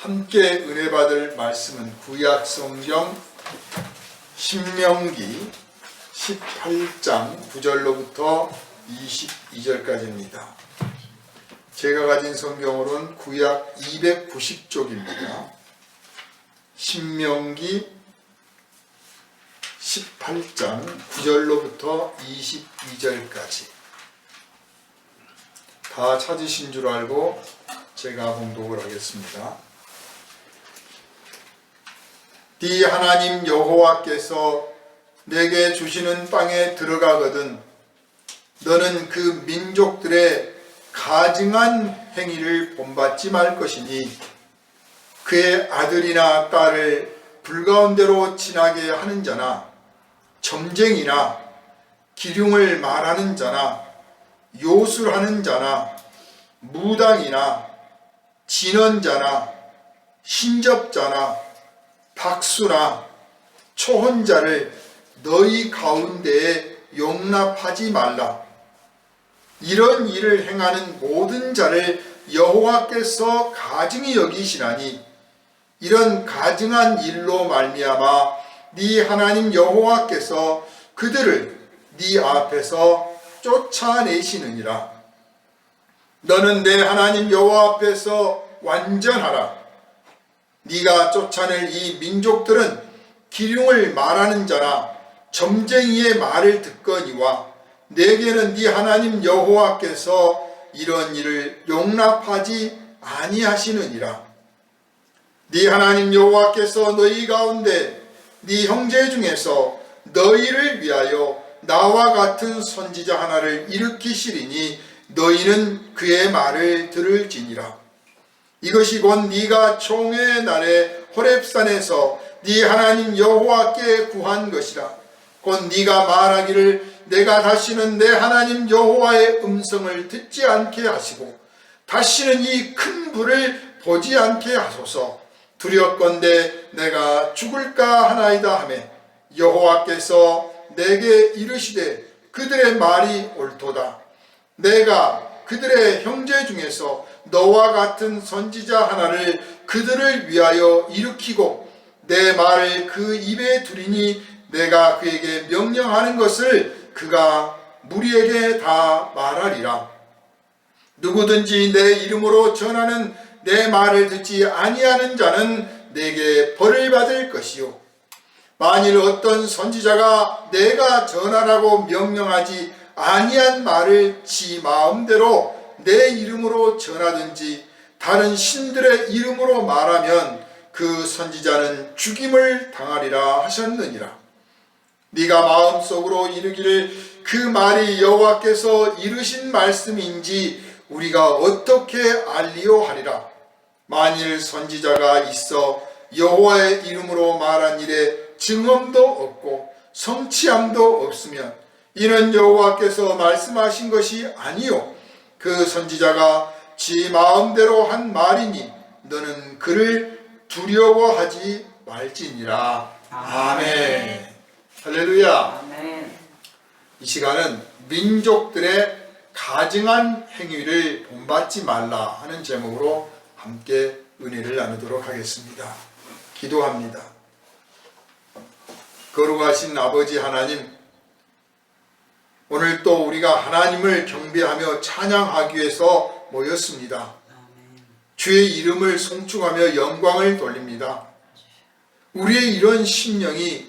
함께 은혜 받을 말씀은 구약 성경 신명기 18장 9절로부터 22절까지입니다. 제가 가진 성경으로는 구약 290쪽입니다. 신명기 18장 9절로부터 22절까지 다 찾으신 줄 알고 제가 봉독을 하겠습니다. 네 하나님 여호와께서 내게 주시는 땅에 들어가거든 너는 그 민족들의 가증한 행위를 본받지 말 것이니 그의 아들이나 딸을 불가운데로 지나게 하는 자나 점쟁이나 기륭을 말하는 자나 요술하는 자나 무당이나 진언자나 신접자나 박수나 초혼자를 너희 가운데에 용납하지 말라. 이런 일을 행하는 모든 자를 여호와께서 가증히 여기시나니 이런 가증한 일로 말미암아 네 하나님 여호와께서 그들을 네 앞에서 쫓아내시느니라. 너는 내 하나님 여호와 앞에서 완전하라. 네가 쫓아낼 이 민족들은 기륭을 말하는 자나 점쟁이의 말을 듣거니와 내게는 네 하나님 여호와께서 이런 일을 용납하지 아니하시느니라. 네 하나님 여호와께서 너희 가운데 네 형제 중에서 너희를 위하여 나와 같은 선지자 하나를 일으키시리니 너희는 그의 말을 들을지니라. 이것이 곧 네가 총회의 날에 호렙산에서 네 하나님 여호와께 구한 것이라. 곧 네가 말하기를 내가 다시는 내 하나님 여호와의 음성을 듣지 않게 하시고 다시는 이 큰 불을 보지 않게 하소서. 두렵건대 내가 죽을까 하나이다 하며 여호와께서 내게 이르시되 그들의 말이 옳도다. 내가 그들의 형제 중에서 너와 같은 선지자 하나를 그들을 위하여 일으키고 내 말을 그 입에 두리니 내가 그에게 명령하는 것을 그가 무리에게 다 말하리라. 누구든지 내 이름으로 전하는 내 말을 듣지 아니하는 자는 내게 벌을 받을 것이요 만일 어떤 선지자가 내가 전하라고 명령하지 아니한 말을 지 마음대로 내 이름으로 전하든지 다른 신들의 이름으로 말하면 그 선지자는 죽임을 당하리라 하셨느니라. 네가 마음속으로 이르기를 그 말이 여호와께서 이르신 말씀인지 우리가 어떻게 알리오 하리라. 만일 선지자가 있어 여호와의 이름으로 말한 일에 증언도 없고 성취함도 없으면 이는 여호와께서 말씀하신 것이 아니요 그 선지자가 지 마음대로 한 말이니 너는 그를 두려워하지 말지니라. 아멘. 할렐루야. 아멘. 이 시간은 민족들의 가증한 행위를 본받지 말라 하는 제목으로 함께 은혜를 나누도록 하겠습니다. 기도합니다. 거룩하신 아버지 하나님, 오늘 또 우리가 하나님을 경배하며 찬양하기 위해서 모였습니다. 주의 이름을 송축하며 영광을 돌립니다. 우리의 이런 심령이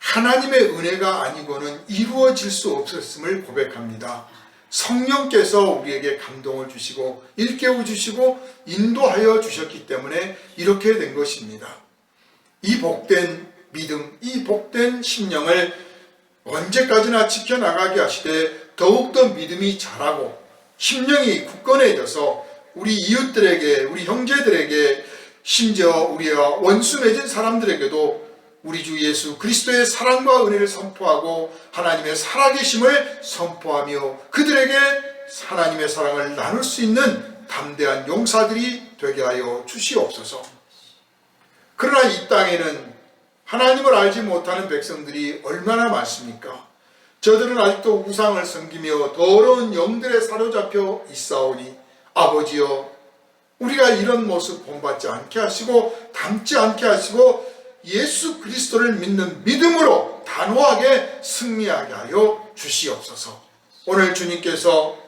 하나님의 은혜가 아니고는 이루어질 수 없었음을 고백합니다. 성령께서 우리에게 감동을 주시고 일깨워 주시고 인도하여 주셨기 때문에 이렇게 된 것입니다. 이 복된 믿음, 이 복된 심령을 언제까지나 지켜나가게 하시되 더욱더 믿음이 자라고 심령이 굳건해져서 우리 이웃들에게, 우리 형제들에게, 심지어 우리와 원수 맺은 사람들에게도 우리 주 예수 그리스도의 사랑과 은혜를 선포하고 하나님의 살아계심을 선포하며 그들에게 하나님의 사랑을 나눌 수 있는 담대한 용사들이 되게 하여 주시옵소서. 그러나 이 땅에는 하나님을 알지 못하는 백성들이 얼마나 많습니까? 저들은 아직도 우상을 섬기며 더러운 영들에 사로잡혀 있사오니 아버지여, 우리가 이런 모습 본받지 않게 하시고 닮지 않게 하시고 예수 그리스도를 믿는 믿음으로 단호하게 승리하게 하여 주시옵소서. 오늘 주님께서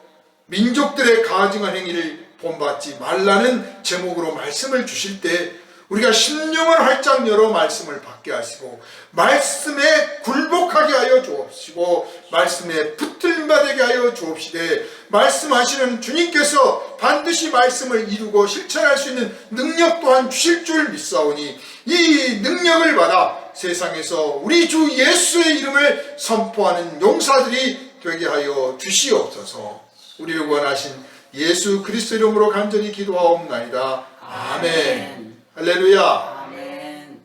민족들의 가증한 행위를 본받지 말라는 제목으로 말씀을 주실 때 우리가 심령을 활짝 열어 말씀을 받게 하시고 말씀에 굴복하게 하여 주옵시고 말씀에 붙들림받게 하여 주옵시되 말씀하시는 주님께서 반드시 말씀을 이루고 실천할 수 있는 능력 또한 주실 줄 믿사오니 이 능력을 받아 세상에서 우리 주 예수의 이름을 선포하는 용사들이 되게 하여 주시옵소서. 우리를 구원하신 예수 그리스도 이름으로 간절히 기도하옵나이다. 아멘. 할렐루야. 아멘.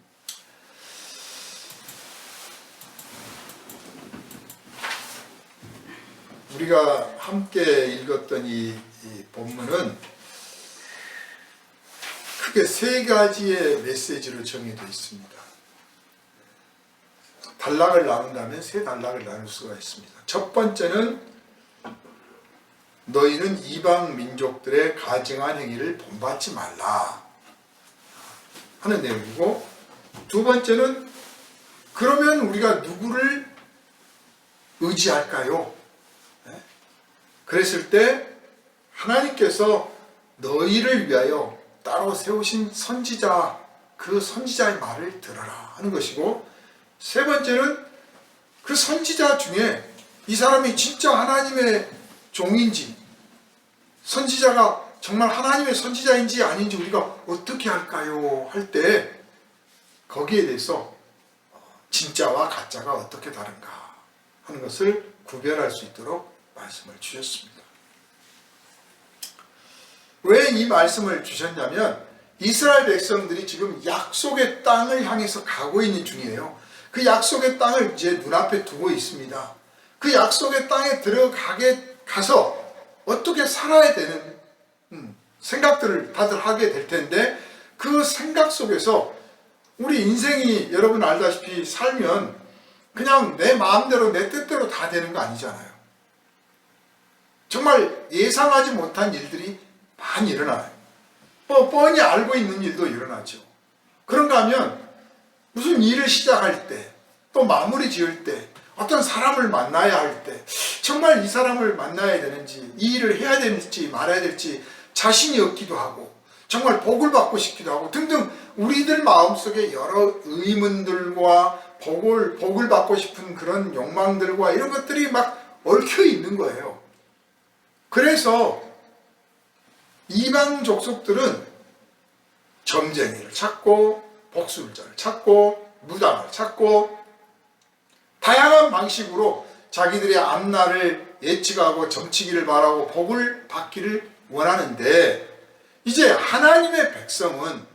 우리가 함께 읽었던 이 본문은 크게 세 가지의 메시지로 정의되어 있습니다. 단락을 나눈다면 세 단락을 나눌 수가 있습니다. 첫 번째는 너희는 이방 민족들의 가증한 행위를 본받지 말라 하는 내용이고, 두 번째는 그러면 우리가 누구를 의지할까요? 그랬을 때 하나님께서 너희를 위하여 따로 세우신 선지자, 그 선지자의 말을 들어라 하는 것이고, 세 번째는 그 선지자 중에 이 사람이 진짜 하나님의 종인지, 선지자가 정말 하나님의 선지자인지 아닌지 우리가 어떻게 할까요? 할 때 거기에 대해서 진짜와 가짜가 어떻게 다른가 하는 것을 구별할 수 있도록 말씀을 주셨습니다. 왜 이 말씀을 주셨냐면 이스라엘 백성들이 지금 약속의 땅을 향해서 가고 있는 중이에요. 그 약속의 땅을 이제 눈앞에 두고 있습니다. 그 약속의 땅에 가서 어떻게 살아야 되는 생각들을 다들 하게 될 텐데, 그 생각 속에서 우리 인생이 여러분 알다시피 살면 그냥 내 마음대로 내 뜻대로 다 되는 거 아니잖아요. 정말 예상하지 못한 일들이 많이 일어나요. 뻔히 알고 있는 일도 일어나죠. 그런가 하면 무슨 일을 시작할 때, 또 마무리 지을 때, 어떤 사람을 만나야 할 때 정말 이 사람을 만나야 되는지, 이 일을 해야 될지 말아야 될지 자신이 없기도 하고 정말 복을 받고 싶기도 하고 등등 우리들 마음속에 여러 의문들과 복을 받고 싶은 그런 욕망들과 이런 것들이 막 얽혀 있는 거예요. 그래서 이방 족속들은 점쟁이를 찾고 복술자를 찾고 무당을 찾고 다양한 방식으로 자기들의 앞날을 예측하고 점치기를 바라고 복을 받기를 원하는데, 이제 하나님의 백성은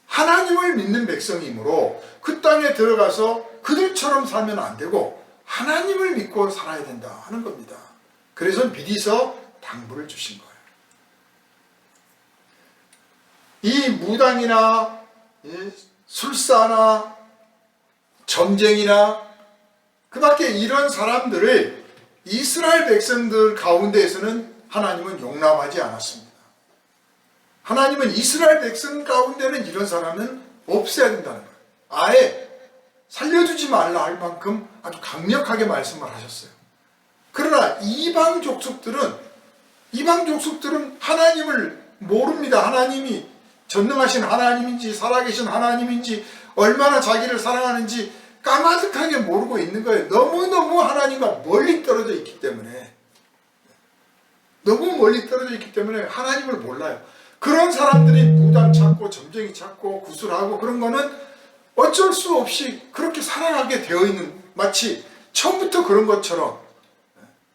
하나님을 믿는 백성이므로 그 땅에 들어가서 그들처럼 살면 안 되고 하나님을 믿고 살아야 된다 하는 겁니다. 그래서 미리서 당부를 주신 거예요. 이 무당이나 술사나 점쟁이나 그 밖에 이런 사람들을 이스라엘 백성들 가운데에서는 하나님은 용납하지 않았습니다. 하나님은 이스라엘 백성 가운데는 이런 사람은 없애야 된다는 거예요. 아예 살려주지 말라 할 만큼 아주 강력하게 말씀을 하셨어요. 그러나 이방 족속들은 하나님을 모릅니다. 하나님이 전능하신 하나님인지 살아계신 하나님인지 얼마나 자기를 사랑하는지 까마득하게 모르고 있는 거예요. 너무너무 하나님과 멀리 떨어져 있기 때문에, 하나님을 몰라요. 그런 사람들이 무당 찾고 점쟁이 찾고 구슬하고 그런 거는 어쩔 수 없이 그렇게 살아가게 되어 있는, 마치 처음부터 그런 것처럼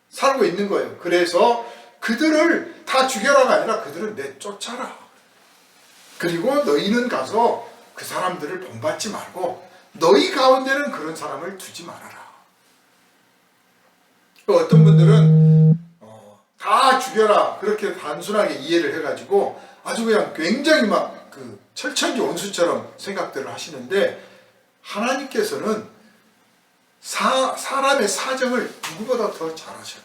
살고 있는 거예요. 그래서 그들을 다 죽여라가 아니라 그들을 내쫓아라. 그리고 너희는 가서 그 사람들을 본받지 말고 너희 가운데는 그런 사람을 두지 말아라. 어떤 분들은 다 죽여라 그렇게 단순하게 이해를 해가지고 아주 그냥 굉장히 막 그 철천지 원수처럼 생각들을 하시는데, 하나님께서는 사람의 사정을 누구보다 더 잘 아셔요.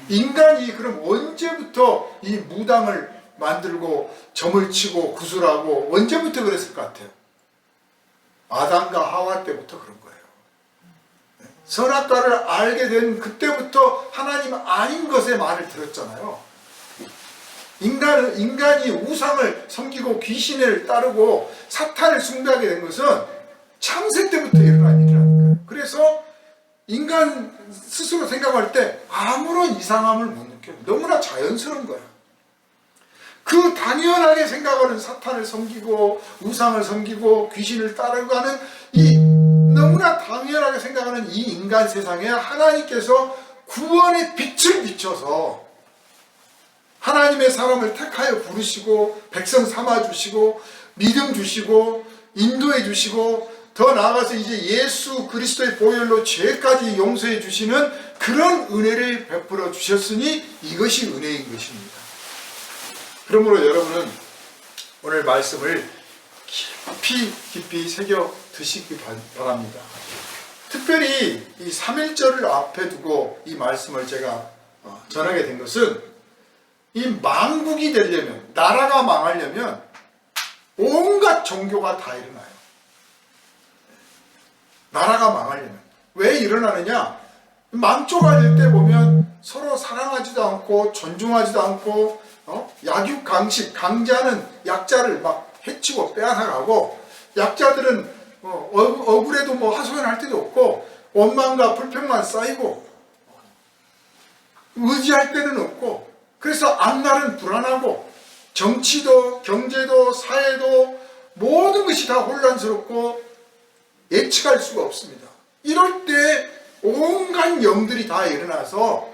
인간이 그럼 언제부터 이 무당을 만들고 점을 치고 구슬하고 언제부터 그랬을 것 같아요? 아담과 하와 때부터 그런 거예요. 선악과를 알게 된 그때부터 하나님 아닌 것의 말을 들었잖아요. 인간이 우상을 섬기고 귀신을 따르고 사탄을 숭배하게 된 것은 창세 때부터 일어난 일이라니까요. 그래서 인간 스스로 생각할 때 아무런 이상함을 못 느껴요. 너무나 자연스러운 거예요. 그 당연하게 생각하는 사탄을 섬기고 우상을 섬기고 귀신을 따라가는 이 너무나 당연하게 생각하는 이 인간 세상에 하나님께서 구원의 빛을 비춰서 하나님의 사람을 택하여 부르시고 백성 삼아주시고 믿음 주시고 인도해 주시고 더 나아가서 이제 예수 그리스도의 보혈로 죄까지 용서해 주시는 그런 은혜를 베풀어 주셨으니 이것이 은혜인 것입니다. 그러므로 여러분은 오늘 말씀을 깊이 새겨 드시기 바랍니다. 특별히 이 3.1절을 앞에 두고 이 말씀을 제가 전하게 된 것은 이 망국이 되려면, 나라가 망하려면 온갖 종교가 다 일어나요. 나라가 망하려면. 왜 일어나느냐? 망조가 될 때 보면 서로 사랑하지도 않고 존중하지도 않고 약육강식, 강자는 약자를 막 해치고 빼앗아가고 약자들은 억울해도 뭐 하소연할 데도 없고 원망과 불평만 쌓이고 의지할 데는 없고 그래서 앞날은 불안하고 정치도 경제도 사회도 모든 것이 다 혼란스럽고 예측할 수가 없습니다. 이럴 때 온갖 영들이 다 일어나서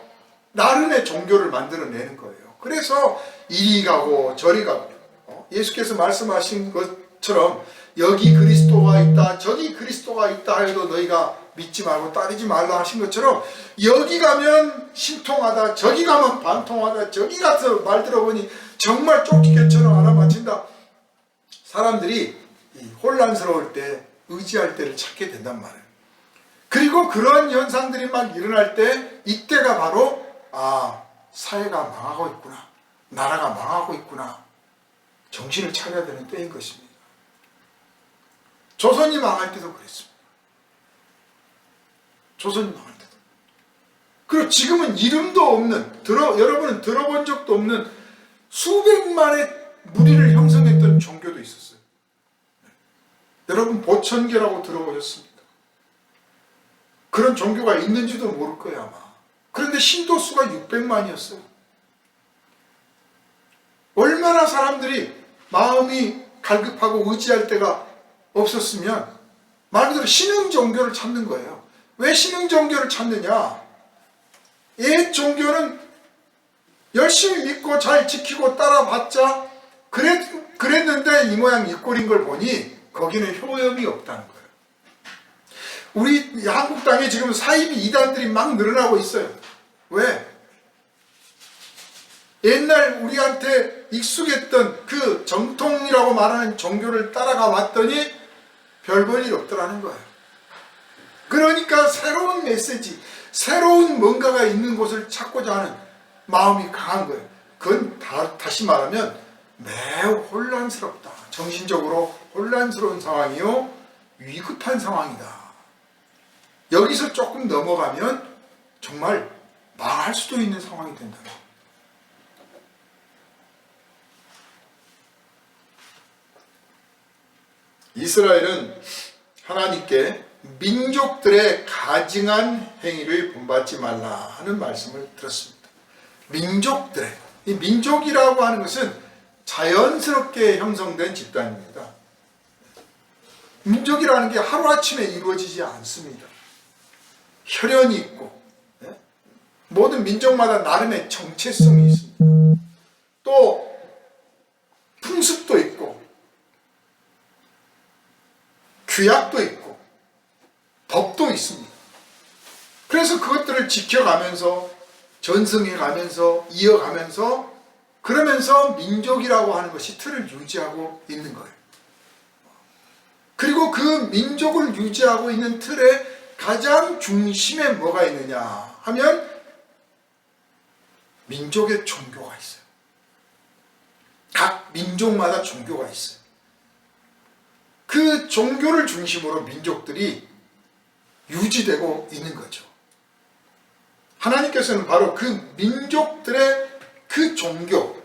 나름의 종교를 만들어내는 거예요. 그래서 이리 가고 저리 가고 예수께서 말씀하신 것처럼 여기 그리스도가 있다 저기 그리스도가 있다 해도 너희가 믿지 말고 따르지 말라 하신 것처럼 여기 가면 신통하다 저기 가면 반통하다 저기 가서 말 들어보니 정말 쫓기개처럼 알아맞힌다. 사람들이 혼란스러울 때 의지할 때를 찾게 된단 말이에요. 그리고 그런 현상들이 막 일어날 때 이때가 바로 사회가 망하고 있구나 나라가 망하고 있구나 정신을 차려야 되는 때인 것입니다. 조선이 망할 때도 그랬습니다. 조선이 망할 때도. 그리고 지금은 이름도 없는 여러분은 들어본 적도 없는 수백만의 무리를 형성했던 종교도 있었어요. 여러분 보천계라고 들어보셨습니까? 그런 종교가 있는지도 모를 거예요 아마. 그런데 신도 수가 600만이었어요. 얼마나 사람들이 마음이 갈급하고 의지할 때가 없었으면 말 그대로 신흥 종교를 찾는 거예요. 왜 신흥 종교를 찾느냐? 옛 종교는 열심히 믿고 잘 지키고 따라봤자 그랬는데 이 모양 이 꼴인 걸 보니 거기는 효험이 없다는 거예요. 우리 한국 땅에 지금 사이비 이단들이 막 늘어나고 있어요. 왜? 옛날 우리한테 익숙했던 그 정통이라고 말하는 종교를 따라가 왔더니 별 볼 일 없더라는 거예요. 그러니까 새로운 메시지, 새로운 뭔가가 있는 곳을 찾고자 하는 마음이 강한 거예요. 그건 다시 말하면 매우 혼란스럽다. 정신적으로 혼란스러운 상황이요. 위급한 상황이다. 여기서 조금 넘어가면 정말 망할 수도 있는 상황이 된다. 이스라엘은 하나님께 민족들의 가증한 행위를 본받지 말라 하는 말씀을 들었습니다. 민족들의, 이 민족이라고 하는 것은 자연스럽게 형성된 집단입니다. 민족이라는 게 하루아침에 이루어지지 않습니다. 혈연이 있고 모든 민족마다 나름의 정체성이 있습니다. 또 풍습도 있고 규약도 있고 법도 있습니다. 그래서 그것들을 지켜가면서 전승해가면서 이어가면서 그러면서 민족이라고 하는 것이 틀을 유지하고 있는 거예요. 그리고 그 민족을 유지하고 있는 틀의 가장 중심에 뭐가 있느냐 하면 민족의 종교가 있어요. 민족마다 종교가 있어요. 그 종교를 중심으로 민족들이 유지되고 있는 거죠. 하나님께서는 바로 그 민족들의 그 종교,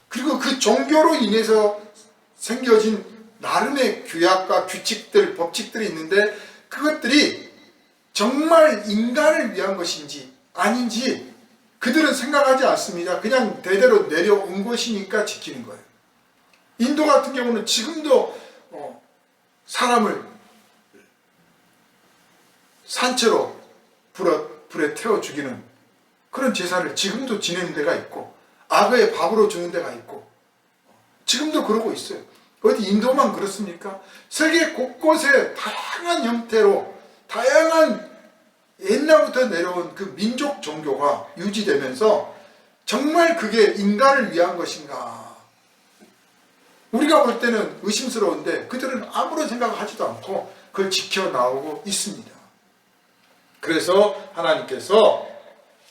그리고 그 종교로 인해서 생겨진 나름의 규약과 규칙들, 법칙들이 있는데 그것들이 정말 인간을 위한 것인지 아닌지 그들은 생각하지 않습니다. 그냥 대대로 내려온 것이니까 지키는 거예요. 인도 같은 경우는 지금도 사람을 산채로 불에 태워 죽이는 그런 제사를 지금도 지내는 데가 있고 악어의 밥으로 주는 데가 있고 지금도 그러고 있어요. 어디 인도만 그렇습니까? 세계 곳곳에 다양한 형태로 다양한 옛날부터 내려온 그 민족 종교가 유지되면서 정말 그게 인간을 위한 것인가? 우리가 볼 때는 의심스러운데 그들은 아무런 생각하지도 않고 그걸 지켜나오고 있습니다. 그래서 하나님께서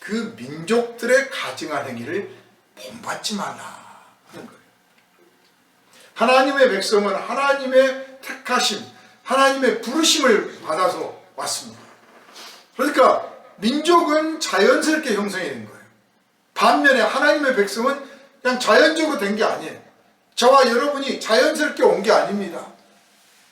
그 민족들의 가증한 행위를 본받지 말라 하는 거예요. 하나님의 백성은 하나님의 택하심, 하나님의 부르심을 받아서 왔습니다. 그러니까 민족은 자연스럽게 형성이 된 거예요. 반면에 하나님의 백성은 그냥 자연적으로 된 게 아니에요. 저와 여러분이 자연스럽게 온 게 아닙니다.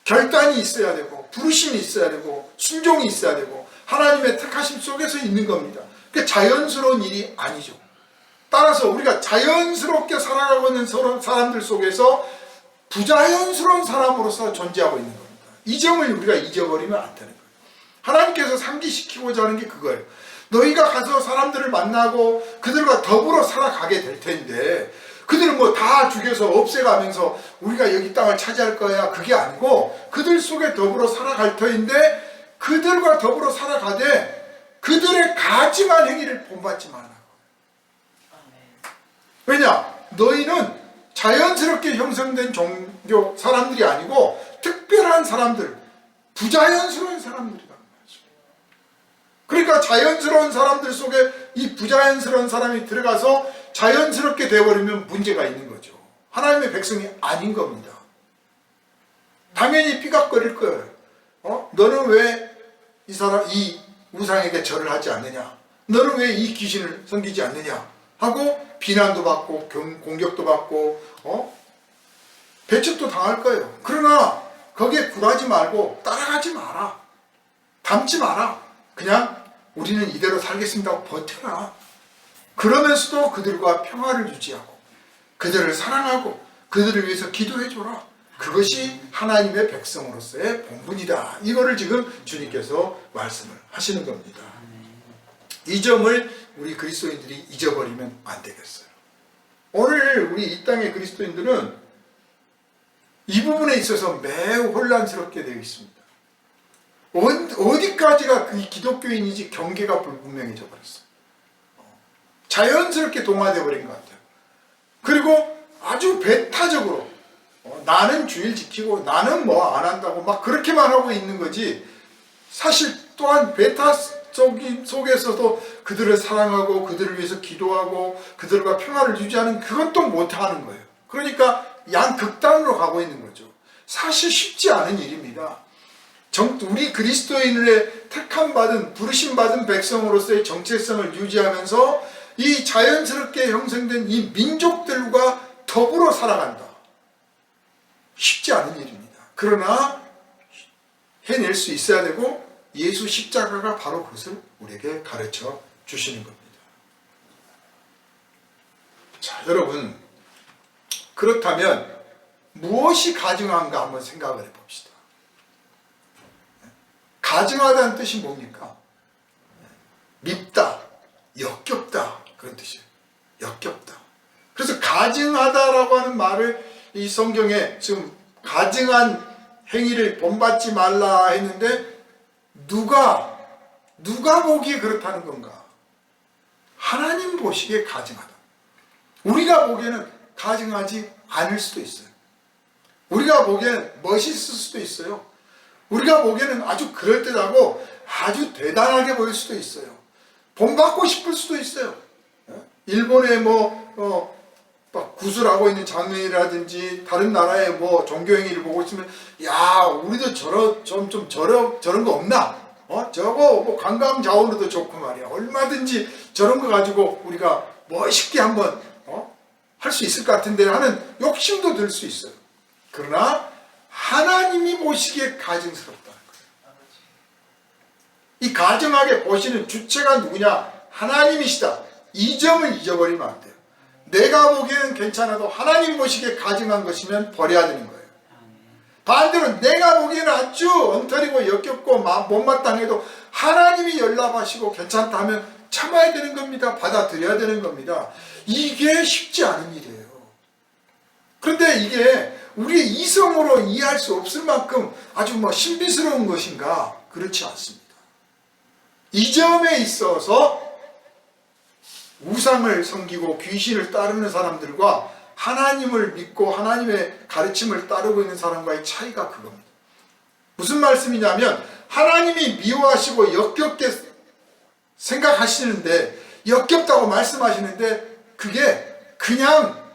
결단이 있어야 되고 부르심이 있어야 되고 순종이 있어야 되고 하나님의 택하심 속에서 있는 겁니다. 그게 자연스러운 일이 아니죠. 따라서 우리가 자연스럽게 살아가고 있는 사람들 속에서 부자연스러운 사람으로서 존재하고 있는 겁니다. 이 점을 우리가 잊어버리면 안 되는 거예요. 하나님께서 상기시키고자 하는 게 그거예요. 너희가 가서 사람들을 만나고 그들과 더불어 살아가게 될 텐데 그들을 뭐 다 죽여서 없애가면서 우리가 여기 땅을 차지할 거야 그게 아니고 그들 속에 더불어 살아갈 터인데 그들과 더불어 살아가되 그들의 가증한 행위를 본받지 말라고. 왜냐? 너희는 자연스럽게 형성된 종교 사람들이 아니고 특별한 사람들, 부자연스러운 사람들이다. 그러니까 자연스러운 사람들 속에 이 부자연스러운 사람이 들어가서 자연스럽게 되어버리면 문제가 있는 거죠. 하나님의 백성이 아닌 겁니다. 당연히 삐걱거릴 거예요. 너는 왜 이 우상에게 절을 하지 않느냐? 너는 왜 이 귀신을 섬기지 않느냐? 하고 비난도 받고 공격도 받고 배척도 당할 거예요. 그러나 거기에 굴하지 말고 따라가지 마라. 닮지 마라. 그냥 우리는 이대로 살겠습니다 하고 버텨라. 그러면서도 그들과 평화를 유지하고 그들을 사랑하고 그들을 위해서 기도해줘라. 그것이 하나님의 백성으로서의 본분이다. 이거를 지금 주님께서 말씀을 하시는 겁니다. 이 점을 우리 그리스도인들이 잊어버리면 안 되겠어요. 오늘 우리 이 땅의 그리스도인들은 이 부분에 있어서 매우 혼란스럽게 되어 있습니다. 어디까지가 그 기독교인이지 경계가 불분명해져 버렸어요. 자연스럽게 동화되어 버린 것 같아요. 그리고 아주 배타적으로 나는 주일 지키고 나는 뭐 안 한다고 막 그렇게만 하고 있는 거지 사실 또한 배타 속에서도 그들을 사랑하고 그들을 위해서 기도하고 그들과 평화를 유지하는 그것도 못하는 거예요. 그러니까 양극단으로 가고 있는 거죠. 사실 쉽지 않은 일입니다. 우리 그리스도인의 택함받은 부르심받은 백성으로서의 정체성을 유지하면서 이 자연스럽게 형성된 이 민족들과 더불어 살아간다. 쉽지 않은 일입니다. 그러나 해낼 수 있어야 되고 예수 십자가가 바로 그것을 우리에게 가르쳐 주시는 겁니다. 자, 여러분 그렇다면 무엇이 가증한가 한번 생각을 해봅시다. 가증하다는 뜻이 뭡니까? 밉다, 역겹다 그런 뜻이에요. 역겹다. 그래서 가증하다라고 하는 말을 이 성경에 지금 가증한 행위를 본받지 말라 했는데 누가 보기에 그렇다는 건가? 하나님 보시기에 가증하다. 우리가 보기에는 가증하지 않을 수도 있어요. 우리가 보기에는 멋있을 수도 있어요. 우리가 보기에는 아주 그럴듯하고 아주 대단하게 보일 수도 있어요. 본받고 싶을 수도 있어요. 일본의 막 구슬하고 있는 장면이라든지 다른 나라의 뭐 종교행위를 보고 있으면 야 우리도 저런 거 없나? 저거 뭐 관광 자원으로도 좋고 말이야. 얼마든지 저런 거 가지고 우리가 멋있게 한번 할 수 있을 것 같은데 하는 욕심도 들 수 있어요. 그러나 하나님이 보시기에 가증스럽다는 거예요. 이 가증하게 보시는 주체가 누구냐? 하나님이시다. 이 점을 잊어버리면 안 돼요. 내가 보기에는 괜찮아도 하나님 보시기에 가증한 것이면 버려야 되는 거예요. 반대로 내가 보기에는 아주 엉터리고 역겹고 못마땅해도 하나님이 연락하시고 괜찮다 하면 참아야 되는 겁니다. 받아들여야 되는 겁니다. 이게 쉽지 않은 일이에요. 그런데 이게 우리의 이성으로 이해할 수 없을 만큼 아주 신비스러운 것인가? 그렇지 않습니다. 이 점에 있어서 우상을 섬기고 귀신을 따르는 사람들과 하나님을 믿고 하나님의 가르침을 따르고 있는 사람과의 차이가 그겁니다. 무슨 말씀이냐면 하나님이 미워하시고 역겹게 생각하시는데 역겹다고 말씀하시는데 그게 그냥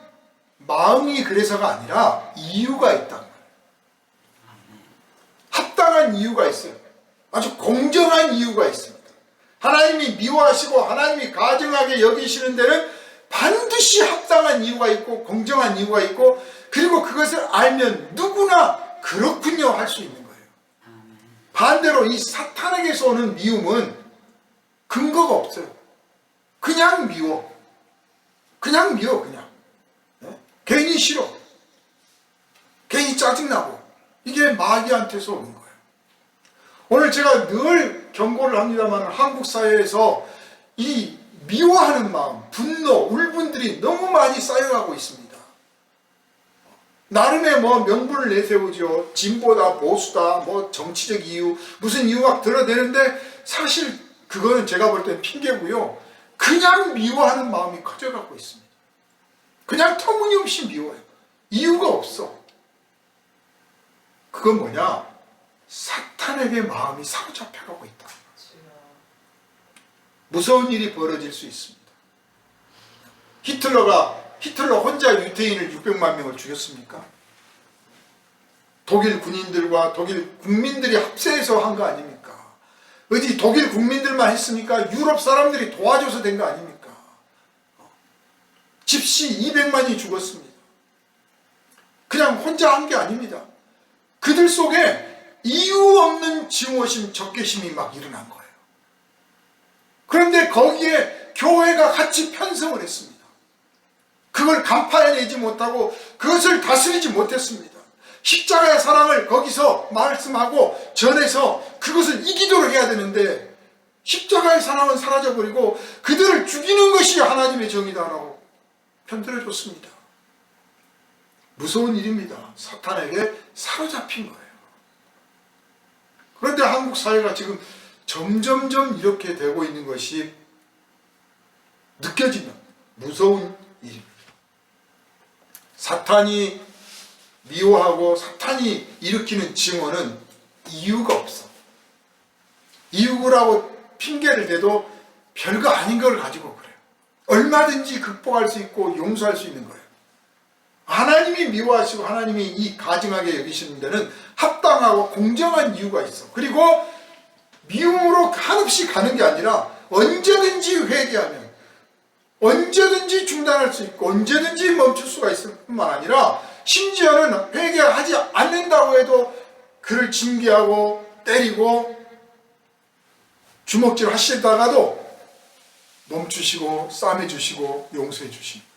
마음이 그래서가 아니라 이유가 있단 말이에요. 합당한 이유가 있어요. 아주 공정한 이유가 있습니다. 하나님이 미워하시고 하나님이 가증하게 여기시는 데는 반드시 합당한 이유가 있고 공정한 이유가 있고 그리고 그것을 알면 누구나 그렇군요 할 수 있는 거예요. 반대로 이 사탄에게서 오는 미움은 근거가 없어요. 그냥 미워. 그냥. 괜히 싫어. 괜히 짜증나고. 이게 마귀한테서 오는 거예요. 오늘 제가 늘 경고를 합니다만 한국 사회에서 이 미워하는 마음, 분노, 울분들이 너무 많이 쌓여가고 있습니다. 나름의 명분을 내세우죠. 진보다, 보수다, 정치적 이유, 무슨 이유 막 드러내는데 사실 그거는 제가 볼 땐 핑계고요. 그냥 미워하는 마음이 커져가고 있습니다. 그냥 터무니없이 미워요. 이유가 없어. 그건 뭐냐? 사탄에게 마음이 사로잡혀가고 있다. 무서운 일이 벌어질 수 있습니다. 히틀러 혼자 유태인을 600만 명을 죽였습니까? 독일 군인들과 독일 국민들이 합세해서 한 거 아닙니까? 어디 독일 국민들만 했습니까? 유럽 사람들이 도와줘서 된 거 아닙니까? 집시 200만이 죽었습니다. 그냥 혼자 한 게 아닙니다. 그들 속에 이유 없는 증오심, 적개심이 막 일어난 거예요. 그런데 거기에 교회가 같이 편성을 했습니다. 그걸 간파해내지 못하고 그것을 다스리지 못했습니다. 십자가의 사랑을 거기서 말씀하고 전해서 그것을 이기도록 해야 되는데 십자가의 사랑은 사라져버리고 그들을 죽이는 것이 하나님의 정의다라고 편들어줬습니다. 무서운 일입니다. 사탄에게 사로잡힌 거예요. 그런데 한국 사회가 지금 점점점 이렇게 되고 있는 것이 느껴지는 무서운 일입니다. 사탄이 미워하고 사탄이 일으키는 증오는 이유가 없어. 이유라고 핑계를 대도 별거 아닌 걸 가지고 그래요. 얼마든지 극복할 수 있고 용서할 수 있는 거예요. 하나님이 미워하시고 하나님이 이 가증하게 여기시는 데는 합당하고 공정한 이유가 있어. 그리고 미움으로 한없이 가는 게 아니라 언제든지 회개하면 언제든지 중단할 수 있고 언제든지 멈출 수가 있을 뿐만 아니라 심지어는 회개하지 않는다고 해도 그를 징계하고 때리고 주먹질 하시다가도 멈추시고 싸매주시고 용서해 주십니다.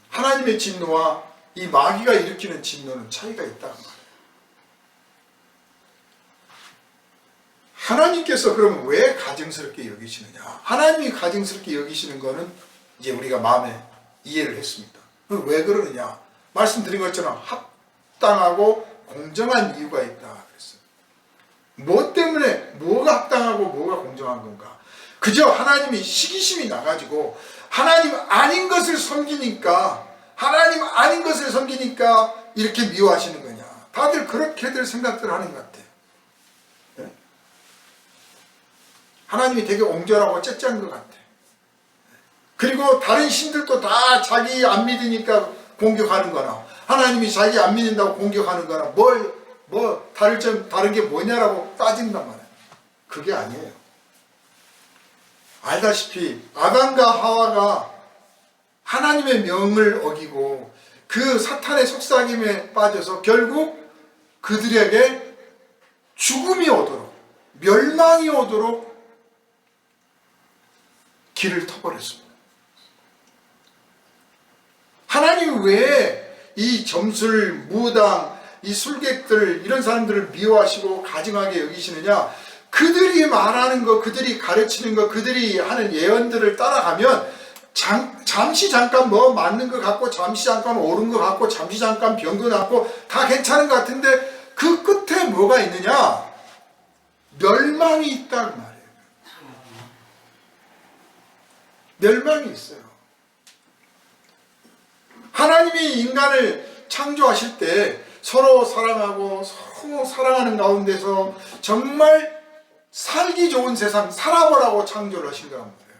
하나님의 진노와 이 마귀가 일으키는 진노는 차이가 있다는 말이에요. 하나님께서 그러면 왜 가증스럽게 여기시느냐? 하나님이 가증스럽게 여기시는 것은 이제 우리가 마음에 이해를 했습니다. 왜 그러느냐? 말씀드린 것처럼 합당하고 공정한 이유가 있다 그랬어요. 뭐 때문에 뭐가 합당하고 뭐가 공정한 건가? 그저 하나님이 시기심이 나가지고 하나님 아닌 것을 섬기니까 이렇게 미워하시는 거냐? 다들 그렇게들 생각들 하는 것 같아요. 네? 하나님이 되게 옹졸하고 째째한 것 같아. 그리고 다른 신들도 다 자기 안 믿으니까 공격하는 거나, 하나님이 자기 안 믿는다고 공격하는 거나, 다른 게 뭐냐라고 따진단 말이에요. 그게 아니에요. 알다시피 아담과 하와가 하나님의 명을 어기고 그 사탄의 속삭임에 빠져서 결국 그들에게 죽음이 오도록, 멸망이 오도록 길을 터버렸습니다. 하나님이 왜 이 점술, 무당, 이 술객들, 이런 사람들을 미워하시고 가증하게 여기시느냐? 그들이 말하는 거, 그들이 가르치는 거, 그들이 하는 예언들을 따라가면 잠시 잠깐 뭐 맞는 것 같고, 잠시 잠깐 옳은 것 같고, 잠시 잠깐 병도 낫고 다 괜찮은 것 같은데 그 끝에 뭐가 있느냐? 멸망이 있다는 말이에요. 멸망이 있어요. 하나님이 인간을 창조하실 때 서로 사랑하고 서로 사랑하는 가운데서 정말 살기 좋은 세상, 살아보라고 창조를 하신 거란 말이에요.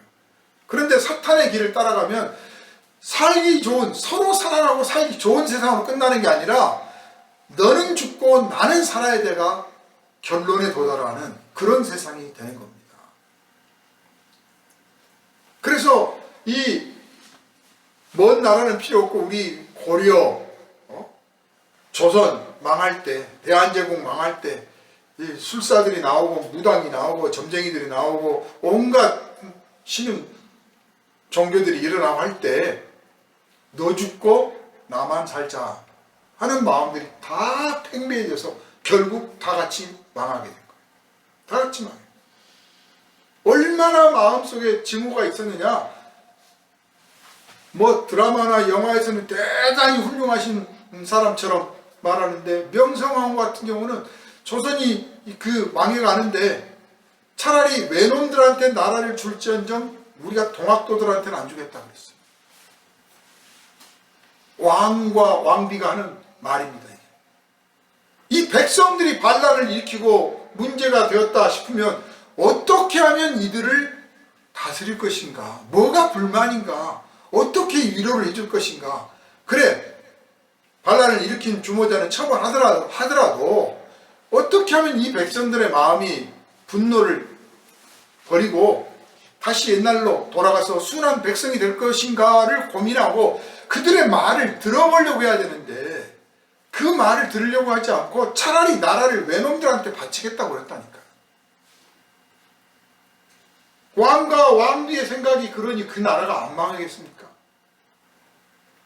그런데 사탄의 길을 따라가면 살기 좋은, 서로 사랑하고 살기 좋은 세상으로 끝나는 게 아니라 너는 죽고 나는 살아야 돼가 결론에 도달하는 그런 세상이 되는 겁니다. 그래서 이 먼 나라는 필요 없고, 우리 고려, 조선 망할 때, 대한제국 망할 때 이 술사들이 나오고 무당이 나오고 점쟁이들이 나오고 온갖 신흥 종교들이 일어나고 할 때 너 죽고 나만 살자 하는 마음들이 다 팽배해져서 결국 다 같이 망하게 된 거예요. 다 같이 망해요. 얼마나 마음속에 증오가 있었느냐. 뭐 드라마나 영화에서는 대단히 훌륭하신 사람처럼 말하는데, 명성황후 같은 경우는 조선이 그 망해가는데 차라리 외놈들한테 나라를 줄지언정 우리가 동학도들한테는 안 주겠다 그랬어요. 왕과 왕비가 하는 말입니다. 이 백성들이 반란을 일으키고 문제가 되었다 싶으면 어떻게 하면 이들을 다스릴 것인가, 뭐가 불만인가, 어떻게 위로를 해줄 것인가. 그래, 반란을 일으킨 주모자는 처벌하더라도 어떻게 하면 이 백성들의 마음이 분노를 버리고 다시 옛날로 돌아가서 순한 백성이 될 것인가를 고민하고 그들의 말을 들어보려고 해야 되는데, 그 말을 들으려고 하지 않고 차라리 나라를 외놈들한테 바치겠다고 그랬다니까요. 왕과 왕비의 생각이 그러니 그 나라가 안 망하겠습니까?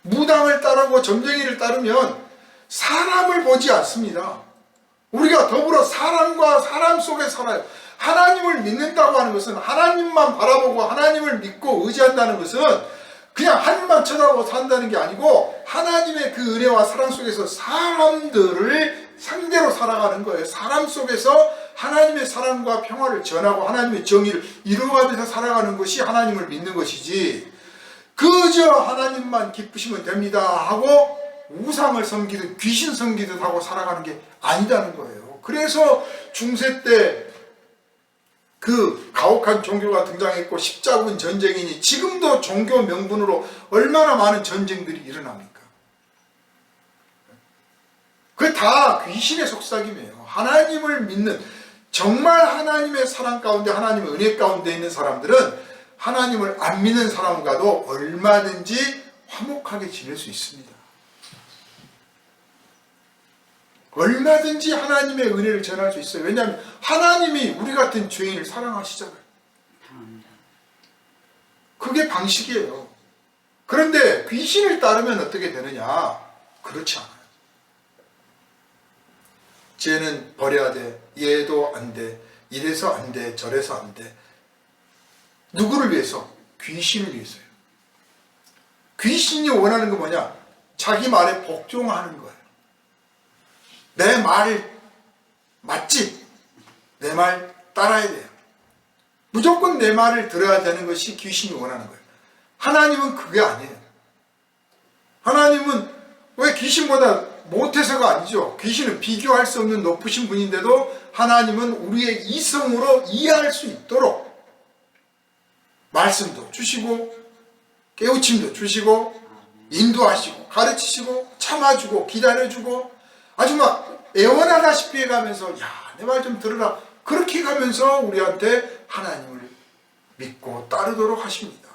무당을 따르고 점쟁이를 따르면 사람을 보지 않습니다. 우리가 더불어 사람과 사람 속에 살아요. 하나님을 믿는다고 하는 것은, 하나님만 바라보고 하나님을 믿고 의지한다는 것은 그냥 하늘만 쳐다보고 산다는 게 아니고 하나님의 그 은혜와 사랑 속에서 사람들을 상대로 살아가는 거예요. 사람 속에서 하나님의 사랑과 평화를 전하고 하나님의 정의를 이루어가면서 살아가는 것이 하나님을 믿는 것이지, 그저 하나님만 기쁘시면 됩니다 하고 우상을 섬기듯 귀신 섬기듯 하고 살아가는 게 아니라는 거예요. 그래서 중세 때 그 가혹한 종교가 등장했고 십자군 전쟁이니 지금도 종교 명분으로 얼마나 많은 전쟁들이 일어납니까? 그게 다 귀신의 속삭임이에요. 하나님을 믿는, 정말 하나님의 사랑 가운데, 하나님의 은혜 가운데 있는 사람들은 하나님을 안 믿는 사람과도 얼마든지 화목하게 지낼 수 있습니다. 얼마든지 하나님의 은혜를 전할 수 있어요. 왜냐하면 하나님이 우리 같은 죄인을 사랑하시잖아요. 그게 방식이에요. 그런데 귀신을 따르면 어떻게 되느냐? 그렇지 않아요. 쟤는 버려야 돼, 얘도 안 돼, 이래서 안 돼, 저래서 안 돼. 누구를 위해서? 귀신을 위해서요. 귀신이 원하는 건 뭐냐? 자기 말에 복종하는 거예요. 내 말 맞지? 내 말 따라야 돼요. 무조건 내 말을 들어야 되는 것이 귀신이 원하는 거예요. 하나님은 그게 아니에요. 하나님은 왜 귀신보다 못해서가 아니죠. 귀신은 비교할 수 없는 높으신 분인데도 하나님은 우리의 이성으로 이해할 수 있도록 말씀도 주시고 깨우침도 주시고 인도하시고 가르치시고 참아주고 기다려주고 아주 막 애원하다시피 해가면서 야, 내 말 좀 들으라. 그렇게 가면서 우리한테 하나님을 믿고 따르도록 하십니다.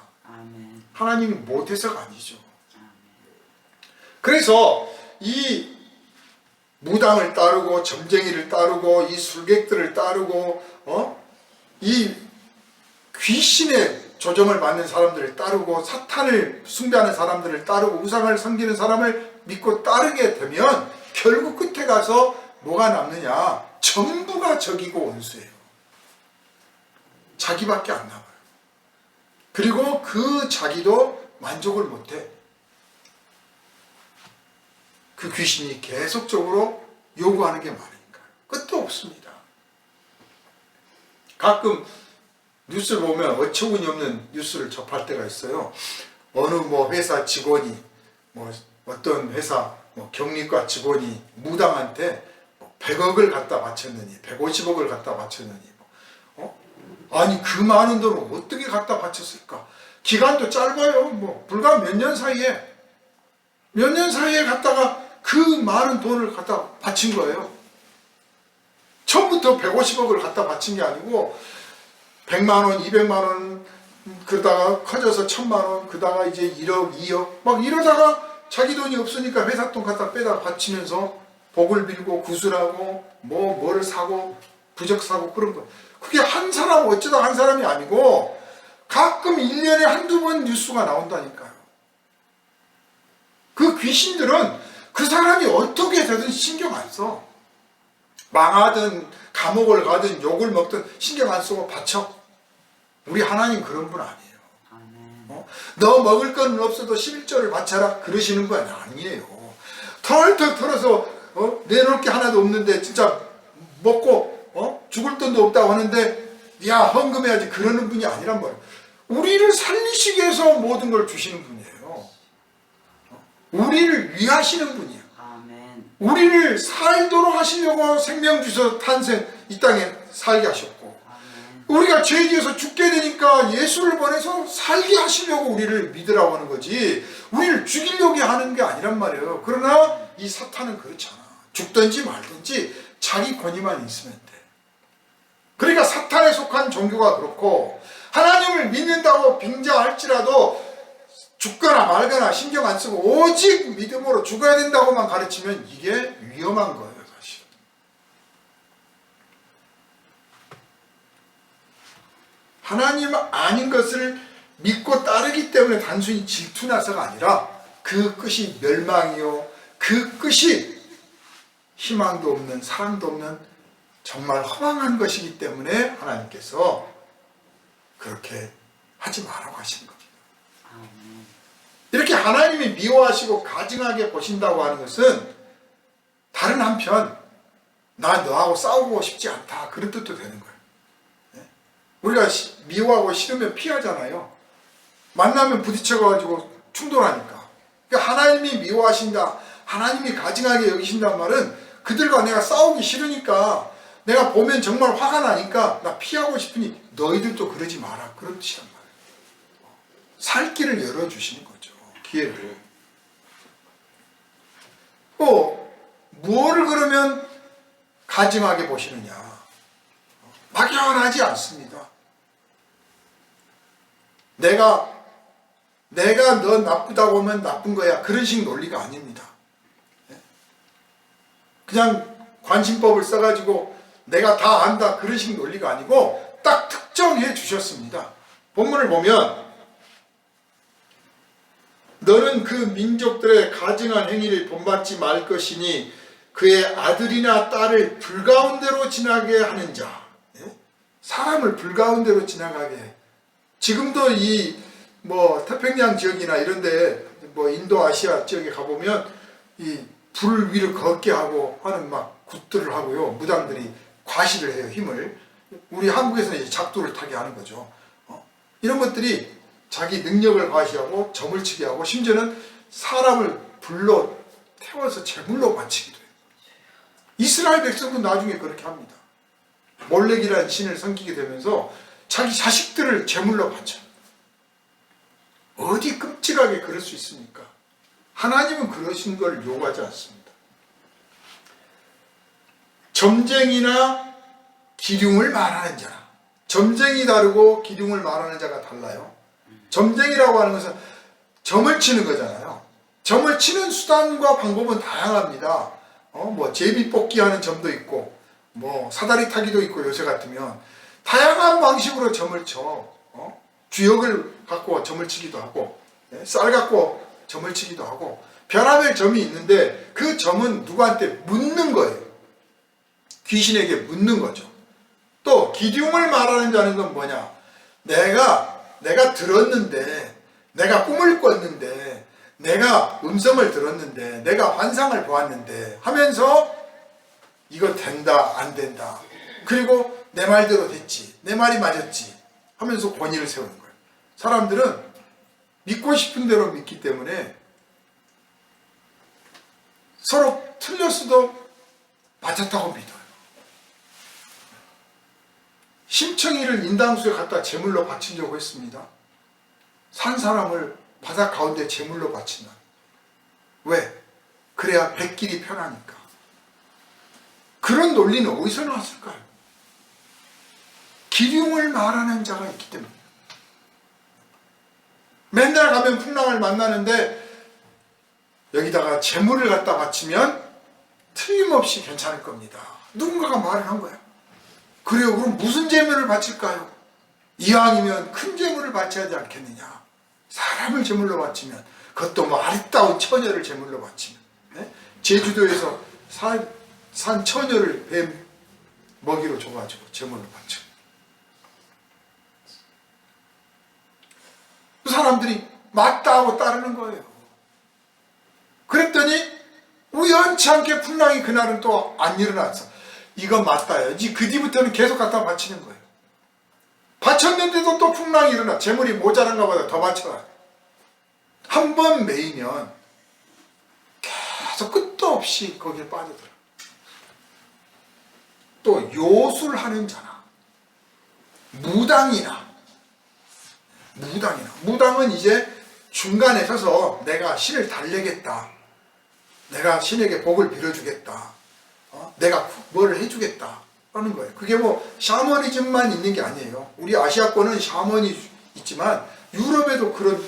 하나님이 못해서가 아니죠. 그래서 이 무당을 따르고 점쟁이를 따르고 이 술객들을 따르고 이 귀신의 조정을 받는 사람들을 따르고 사탄을 숭배하는 사람들을 따르고 우상을 섬기는 사람을 믿고 따르게 되면 결국 끝에 가서 뭐가 남느냐? 전부가 적이고 원수예요. 자기밖에 안 남아요. 그리고 그 자기도 만족을 못해. 그 귀신이 계속적으로 요구하는 게 많으니까요. 끝도 없습니다. 가끔 뉴스를 보면 어처구니 없는 뉴스를 접할 때가 있어요. 어느 회사 직원이 어떤 회사 경리과 직원이 무당한테 100억을 갖다 바쳤느니 150억을 갖다 바쳤느니 아니 그 많은 돈을 어떻게 갖다 바쳤을까? 기간도 짧아요. 불과 몇 년 사이에 갖다가 그 많은 돈을 갖다 바친 거예요. 처음부터 150억을 갖다 바친 게 아니고 100만원, 200만원, 그러다가 커져서 1000만원, 그러다가 이제 1억, 2억, 막 이러다가 자기 돈이 없으니까 회사 돈 갖다 빼다 바치면서 복을 빌고 구슬하고 뭐를 사고 부적 사고 그런 거. 그게 한 사람 어쩌다 한 사람이 아니고 가끔 1년에 한두 번 뉴스가 나온다니까요. 그 귀신들은 그 사람이 어떻게 되든 신경 안 써. 망하든 감옥을 가든 욕을 먹든 신경 안 쓰고 바쳐. 우리 하나님 그런 분 아니에요. 너 먹을 건 없어도 11조를 바쳐라 그러시는 분 아니에요. 털털 털어서 내놓을 게 하나도 없는데 진짜 먹고 죽을 돈도 없다고 하는데 야 헌금해야지 그러는 분이 아니란 말이에요. 우리를 살리시기 위해서 모든 걸 주시는 분이에요. 우리를 위하시는 분이에요. 우리를 살도록 하시려고 생명 주셔서 탄생 이 땅에 살게 하셨고 우리가 죄 지어서 죽게 되니까 예수를 보내서 살게 하시려고 우리를 믿으라고 하는 거지 우리를 죽이려고 하는 게 아니란 말이에요. 그러나 이 사탄은 그렇잖아. 죽든지 말든지 자기 권위만 있으면 돼. 그러니까 사탄에 속한 종교가 그렇고 하나님을 믿는다고 빙자할지라도 죽거나 말거나 신경 안 쓰고 오직 믿음으로 죽어야 된다고만 가르치면 이게 위험한 거예요. 사실 하나님 아닌 것을 믿고 따르기 때문에 단순히 질투나서가 아니라 그 끝이 멸망이요 그 끝이 희망도 없는 사랑도 없는 정말 허망한 것이기 때문에 하나님께서 그렇게 하지 말라고 하시는 겁니다. 이렇게 하나님이 미워하시고 가증하게 보신다고 하는 것은 다른 한편 나 너하고 싸우고 싶지 않다 그런 뜻도 되는 거예요. 우리가 미워하고 싫으면 피하잖아요. 만나면 부딪혀가지고 충돌하니까. 그러니까 하나님이 미워하신다 하나님이 가증하게 여기신다는 말은 그들과 내가 싸우기 싫으니까 내가 보면 정말 화가 나니까 나 피하고 싶으니 너희들도 그러지 마라 그런 뜻이란 말이에요. 살 길을 열어주시는 거죠. 기회를. 무엇을 그러면 가증하게 보시느냐. 막연하지 않습니다. 내가 너 나쁘다고 하면 나쁜 거야 그런 식 논리가 아닙니다. 그냥 관심법을 써가지고 내가 다 안다 그런 식 논리가 아니고 딱 특정해 주셨습니다. 본문을 보면 너는 그 민족들의 가증한 행위를 본받지 말 것이니 그의 아들이나 딸을 불가운데로 지나게 하는 자. 사람을 불가운데로 지나가게 해. 지금도 이 태평양 지역이나 이런데 인도 아시아 지역에 가보면 이 불 위를 걷게 하고 하는 막 굿들을 하고요. 무당들이 과시를 해요. 힘을. 우리 한국에서는 이제 작두를 타게 하는 거죠. 이런 것들이 자기 능력을 과시하고 점을 치게 하고 심지어는 사람을 불로 태워서 제물로 바치기도 해요. 이스라엘 백성도 나중에 그렇게 합니다. 몰렉이라는 신을 섬기게 되면서 자기 자식들을 제물로 바쳐요. 어디 확실하게 그럴 수 있습니까? 하나님은 그러신 걸 요구하지 않습니다. 점쟁이나 기륭을 말하는 자라. 점쟁이 다르고 기륭을 말하는 자가 달라요. 점쟁이라고 하는 것은 점을 치는 거잖아요. 점을 치는 수단과 방법은 다양합니다. 뭐 제비 뽑기 하는 점도 있고, 뭐 사다리 타기도 있고, 요새 같으면 다양한 방식으로 점을 쳐. 주역을 갖고 점을 치기도 하고, 쌀 갖고 점을 치기도 하고, 별하별 점이 있는데 그 점은 누구한테 묻는 거예요. 귀신에게 묻는 거죠. 또 기륭을 말하는 자는 건 뭐냐? 내가 들었는데, 내가 꿈을 꿨는데, 내가 음성을 들었는데, 내가 환상을 보았는데 하면서 이거 된다 안 된다, 그리고 내 말대로 됐지, 내 말이 맞았지 하면서 권위를 세우는 거예요. 사람들은 믿고 싶은 대로 믿기 때문에 서로 틀렸어도 맞았다고 믿어요. 심청이를 인당수에 갖다 제물로 바치려고 했습니다. 산 사람을 바다 가운데 제물로 바친다. 왜? 그래야 백길이 편하니까. 그런 논리는 어디서 나왔을까요? 기륭을 말하는 자가 있기 때문에. 맨날 가면 풍랑을 만나는데 여기다가 제물을 갖다 바치면 틀림없이 괜찮을 겁니다. 누군가가 말을 한 거예요. 그래요, 그럼 무슨 제물을 바칠까요? 이왕이면 큰 제물을 바쳐야 하지 않겠느냐. 사람을 제물로 바치면, 그것도 뭐 아리따운 처녀를 제물로 바치면, 제주도에서 산 처녀를 뱀 먹이로 줘가지고 제물로 바쳐. 그 사람들이 맞다 하고 따르는 거예요. 그랬더니 우연치 않게 풍랑이 그날은 또 안 일어났어. 이건 맞다야지. 그 뒤부터는 계속 갖다 바치는 거예요. 바쳤는데도 또 풍랑이 일어나. 재물이 모자란가 보다 더 바쳐라. 한 번 매이면 계속 끝도 없이 거기에 빠져들어. 또 요술하는 자나 무당은 이제 중간에 서서 내가 신을 달래겠다, 내가 신에게 복을 빌어주겠다, 내가 뭐를 해주겠다 하는 거예요. 그게 뭐 샤머니즘만 있는 게 아니에요. 우리 아시아권은 샤머니 있지만 유럽에도 그런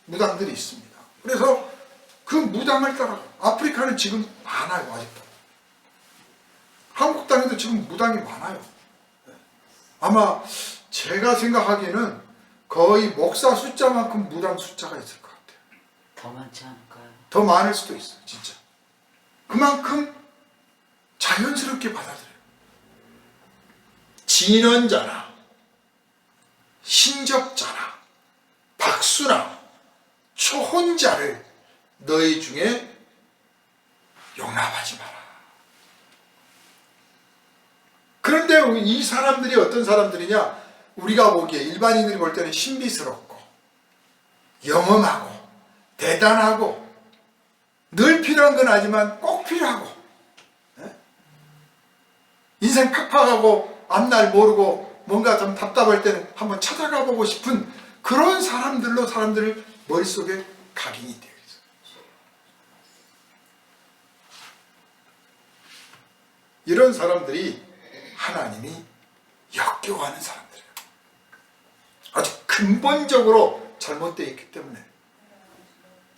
무당들이 있습니다. 그래서 그 무당을 따라 아프리카는 지금 많아요. 아직도 한국 땅에도 지금 무당이 많아요. 아마 제가 생각하기에는 거의 목사 숫자만큼 무당 숫자가 있을 것 같아요. 더 많지 않을까요? 더 많을 수도 있어요. 진짜 그만큼 자연스럽게 받아들여요. 진언자나 신접자나 박수나 초혼자를 너희 중에 용납하지 마라. 그런데 이 사람들이 어떤 사람들이냐? 우리가 보기에, 일반인들이 볼 때는 신비스럽고 영험하고 대단하고 늘 필요한 건 아니지만 꼭 필요하고, 인생 팍팍하고 앞날 모르고 뭔가 좀 답답할 때는 한번 찾아가 보고 싶은 그런 사람들로 사람들 머릿속에 각인이 되어 있어요. 이런 사람들이 하나님이 역겨워하는 사람들이에요. 아주 근본적으로 잘못되어 있기 때문에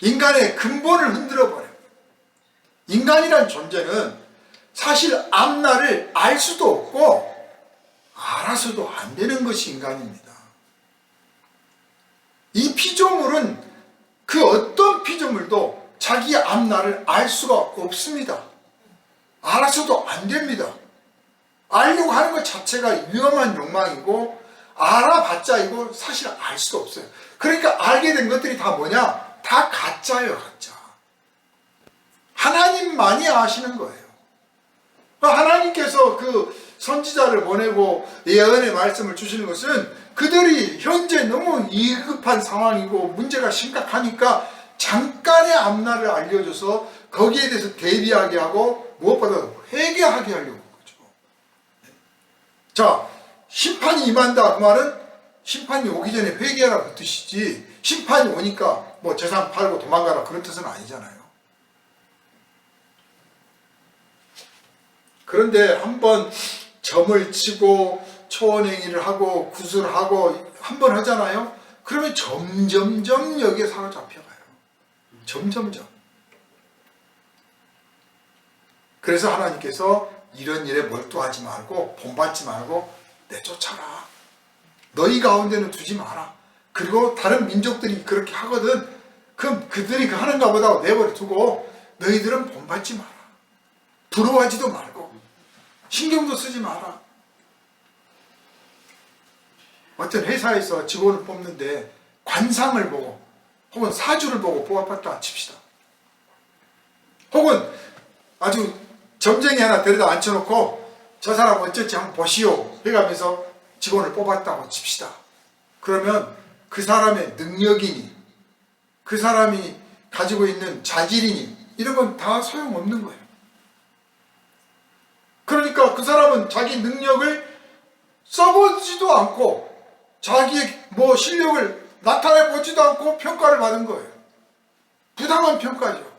인간의 근본을 흔들어 버려요. 인간이란 존재는 사실 앞날을 알 수도 없고 알아서도 안 되는 것이 인간입니다. 이 피조물은 그 어떤 피조물도 자기 앞날을 알 수가 없습니다. 알아서도 안 됩니다. 알려고 하는 것 자체가 위험한 욕망이고, 알아봤자 이거 사실 알 수가 없어요. 그러니까 알게 된 것들이 다 뭐냐? 다 가짜예요, 가짜. 하나님만이 아시는 거예요. 하나님께서 그 선지자를 보내고 예언의 말씀을 주시는 것은 그들이 현재 너무 위급한 상황이고 문제가 심각하니까 잠깐의 앞날을 알려줘서 거기에 대해서 대비하게 하고 무엇보다도 회개하게 하려고 하는 거죠. 자, 심판이 임한다 그 말은 심판이 오기 전에 회개하라 그 뜻이지, 심판이 오니까 뭐 재산 팔고 도망가라 그런 뜻은 아니잖아요. 그런데 한번 점을 치고 초원행위를 하고 구술하고 한번 하잖아요. 그러면 점점점 여기에 사로잡혀가요. 점점점. 그래서 하나님께서 이런 일에 몰두하지 말고 본받지 말고 내쫓아라. 너희 가운데는 두지 마라. 그리고 다른 민족들이 그렇게 하거든. 그럼 그들이 하는가 보다 내버려 두고 너희들은 본받지 마라. 부러워하지도 말고 신경도 쓰지 마라. 어떤 회사에서 직원을 뽑는데 관상을 보고 혹은 사주를 보고 뽑았다 칩시다. 혹은 아주 점쟁이 하나 데려다 앉혀놓고 저 사람 어쩔지 한번 보시오 해가면서 직원을 뽑았다고 칩시다. 그러면 그 사람의 능력이니 그 사람이 가지고 있는 자질이니 이런 건 다 소용없는 거예요. 그러니까 그 사람은 자기 능력을 써보지도 않고 자기의 뭐 실력을 나타내보지도 않고 평가를 받은 거예요. 부당한 평가죠.